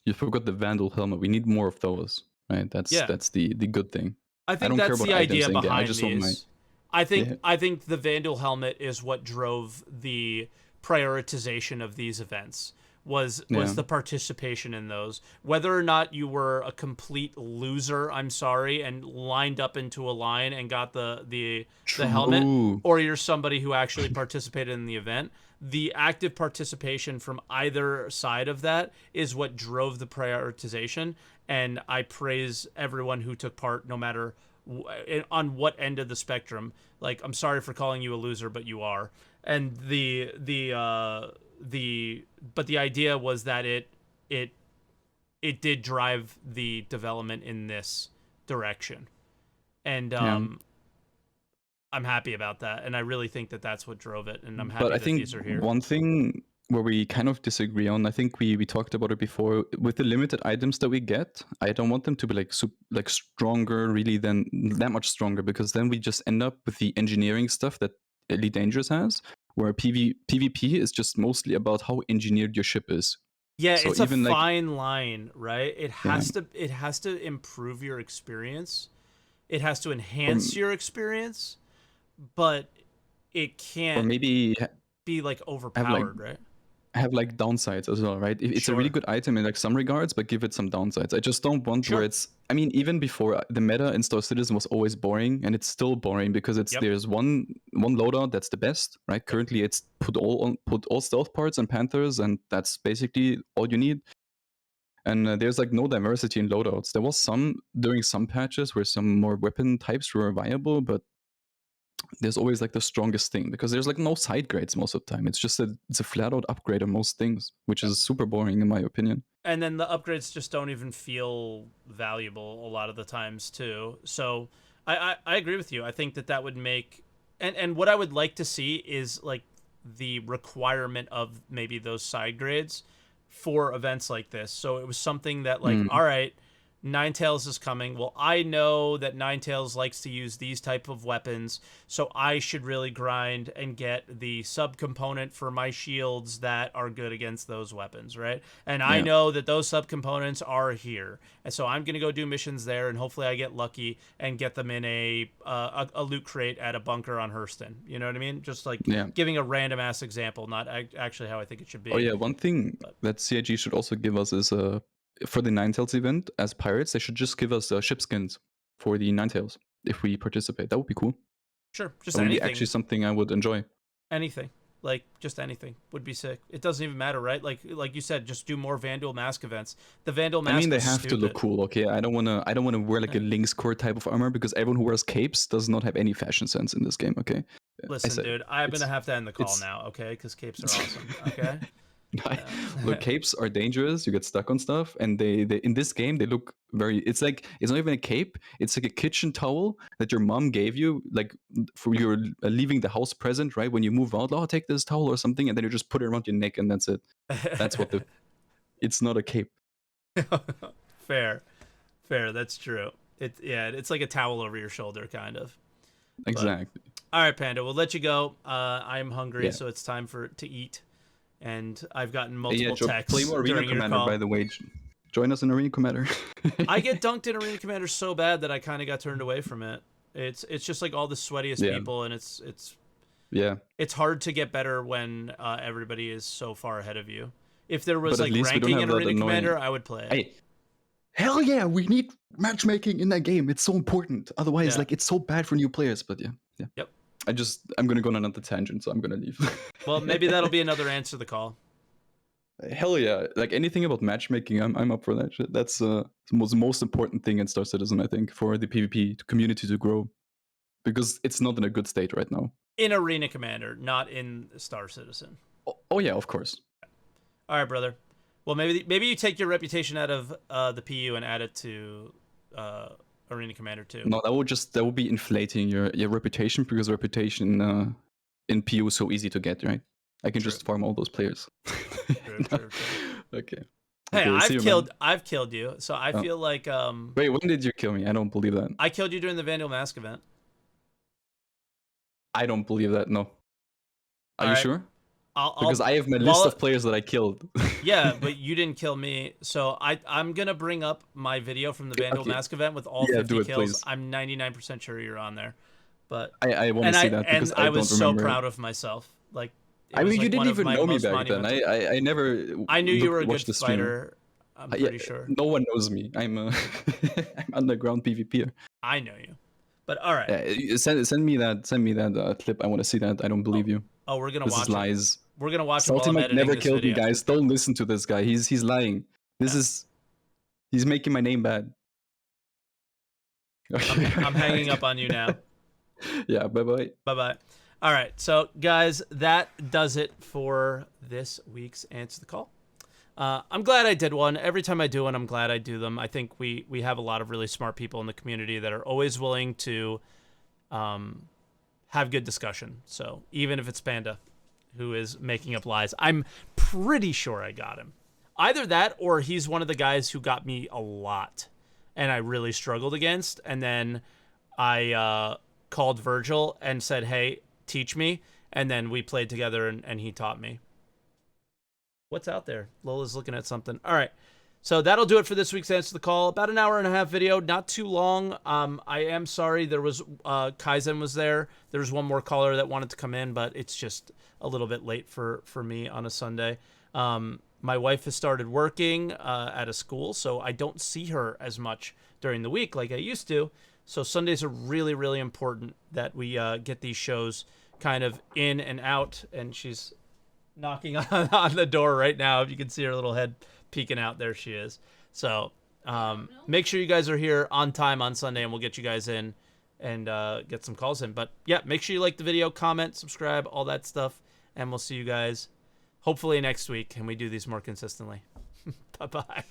You forgot the Vandal helmet. We need more of those, right? That's the good thing.
I think that's the idea behind these. I think the Vandal helmet is what drove the prioritization of these events was the participation in those. Whether or not you were a complete loser, I'm sorry, and lined up into a line and got the helmet, or you're somebody who actually participated in the event, the active participation from either side of that is what drove the prioritization. And I praise everyone who took part, no matter on what end of the spectrum. Like, I'm sorry for calling you a loser, but you are. And the idea was that it did drive the development in this direction, and I'm happy about that, and I really think that that's what drove it, and I'm happy that these are here.
One thing where we kind of disagree on, I think we talked about it before, with the limited items that we get, I don't want them to be like stronger really than that much stronger, because then we just end up with the engineering stuff that Elite Dangerous has, where PvP is just mostly about how engineered your ship is.
Yeah,
So
it's a
even, like-
fine line, right? It has to improve your experience. It has to enhance your experience, but it
Or
can't
maybe
be like overpowered, right?
have like downsides as well, right? It's a really
Sure.
good item in like some regards, but give it some downsides. I just don't want
Sure.
where it's. I mean, even before the meta in Star Citizen was always boring, and it's still boring because
Yep.
there's one loadout that's the best, right? Currently, it's put all stealth parts and Panthers, and that's basically all you need. And there's like no diversity in loadouts. There was some during some patches where some more weapon types were viable, but there's always like the strongest thing because there's like no side grades most of the time. It's just it's a flat out upgrade on most things, which is super boring in my opinion.
And then the upgrades just don't even feel valuable a lot of the times too. So I agree with you. I think that would make and what I would like to see is like the requirement of maybe those side grades for events like this. So it was something that like, all right, NineTails is coming. Well, I know that NineTails likes to use these type of weapons, so I should really grind and get the subcomponent for my shields that are good against those weapons, right? And I know that those subcomponents are here, and so I'm gonna go do missions there, and hopefully I get lucky and get them in a loot crate at a bunker on Hurston. You know what I mean? Just like giving a random ass example, not actually how I think it should be.
Oh yeah, one thing that CIG should also give us is for the NineTails event, as pirates, they should just give us ship skins for the NineTails if we participate. That would be cool.
Sure, just
that would
anything.
be actually something I would enjoy.
Anything, like just anything would be sick. It doesn't even matter, right? Like you said, just do more Vandal Mask events. The Vandal Mask.
I mean, they
was
have
stupid.
to look cool. Okay, I don't wanna wear like a Lynx core type of armor because everyone who wears capes does not have any fashion sense in this game. Okay.
Listen, dude, I'm gonna have to end the call now, okay? Because capes are awesome. Okay.
Look, capes are dangerous. You get stuck on stuff, and they in this game they look very. It's not even a cape. It's like a kitchen towel that your mom gave you, like for your leaving the house present, right? When you move out, oh, take this towel or something, and then you just put it around your neck, and that's it. That's what It's not a cape.
Fair. That's true. It's like a towel over your shoulder, kind of.
Exactly.
But, all right, Panda. We'll let you go. I'm hungry, so it's time to eat. And I've gotten multiple texts.
Play more Arena Commander, by the way. Join us in Arena Commander.
I get dunked in Arena Commander so bad that I kind of got turned away from it. It's just like all the sweatiest people, and it's hard to get better when everybody is so far ahead of you. If there was like ranking in Arena Commander, I would play it.
Hey, hell yeah, we need matchmaking in that game. It's so important. Otherwise, like, it's so bad for new players. But yeah.
Yep.
I'm gonna go on another tangent, so I'm gonna leave.
Well, maybe that'll be another answer the call.
Hell yeah! Like anything about matchmaking, I'm up for that shit. That's the most important thing in Star Citizen, I think, for the PvP community to grow, because it's not in a good state right now.
In Arena Commander, not in Star Citizen.
Oh yeah, of course.
All right, brother. Well, maybe you take your reputation out of the PU and add it to Arena Commander too.
No, that would be inflating your reputation, because reputation in PU is so easy to get, right? I can just farm all those players.
True.
Okay.
Hey, I've killed you, so I feel like
Wait, when did you kill me? I don't believe that.
I killed you during the Vandal Mask event.
I don't believe that. No. Are you sure? Because I have my list of players that I killed.
Yeah, but you didn't kill me, so I'm gonna bring up my video from the Vandal Mask event with all 50 kills. Please. I'm 99% sure you're on there, but
I want to see that because I was
so proud of myself. Like,
I mean, you didn't even know me back then. I never.
I knew you were a good fighter. I'm pretty sure.
No one knows me. I'm I'm underground PvPer.
I know you, but all right.
Yeah, send me that clip. I want to see that. I don't believe you.
Oh, we're gonna watch.
This is lies.
We're gonna watch. SaltEMike
never killed me, guys. Don't listen to this guy. He's lying. He's making my name bad.
I'm hanging up on you now.
Yeah. Bye bye.
All right, so guys, that does it for this week's Answer the Call. I'm glad I did one. Every time I do one, I'm glad I do them. I think we have a lot of really smart people in the community that are always willing to have good discussion. So even if it's Panda, who is making up lies, I'm pretty sure I got him. Either that, or he's one of the guys who got me a lot, and I really struggled against. And then I called Virgil and said, "Hey, teach me, and then we played together, and he taught me. What's out there? Lola's looking at something. All right. So that'll do it for this week's Answer the Call. About an hour and a half video, not too long. I am sorry. There was Kaizen was there. There was one more caller that wanted to come in, but it's just a little bit late for me on a Sunday. My wife has started working at a school, so I don't see her as much during the week like I used to. So Sundays are really, really important that we get these shows kind of in and out. And she's knocking on the door right now. If you can see her little head peeking out, there she is. So make sure you guys are here on time on Sunday, and we'll get you guys in and get some calls in. But yeah, make sure you like the video, comment, subscribe, all that stuff, and we'll see you guys hopefully next week, and we do these more consistently. Bye-bye.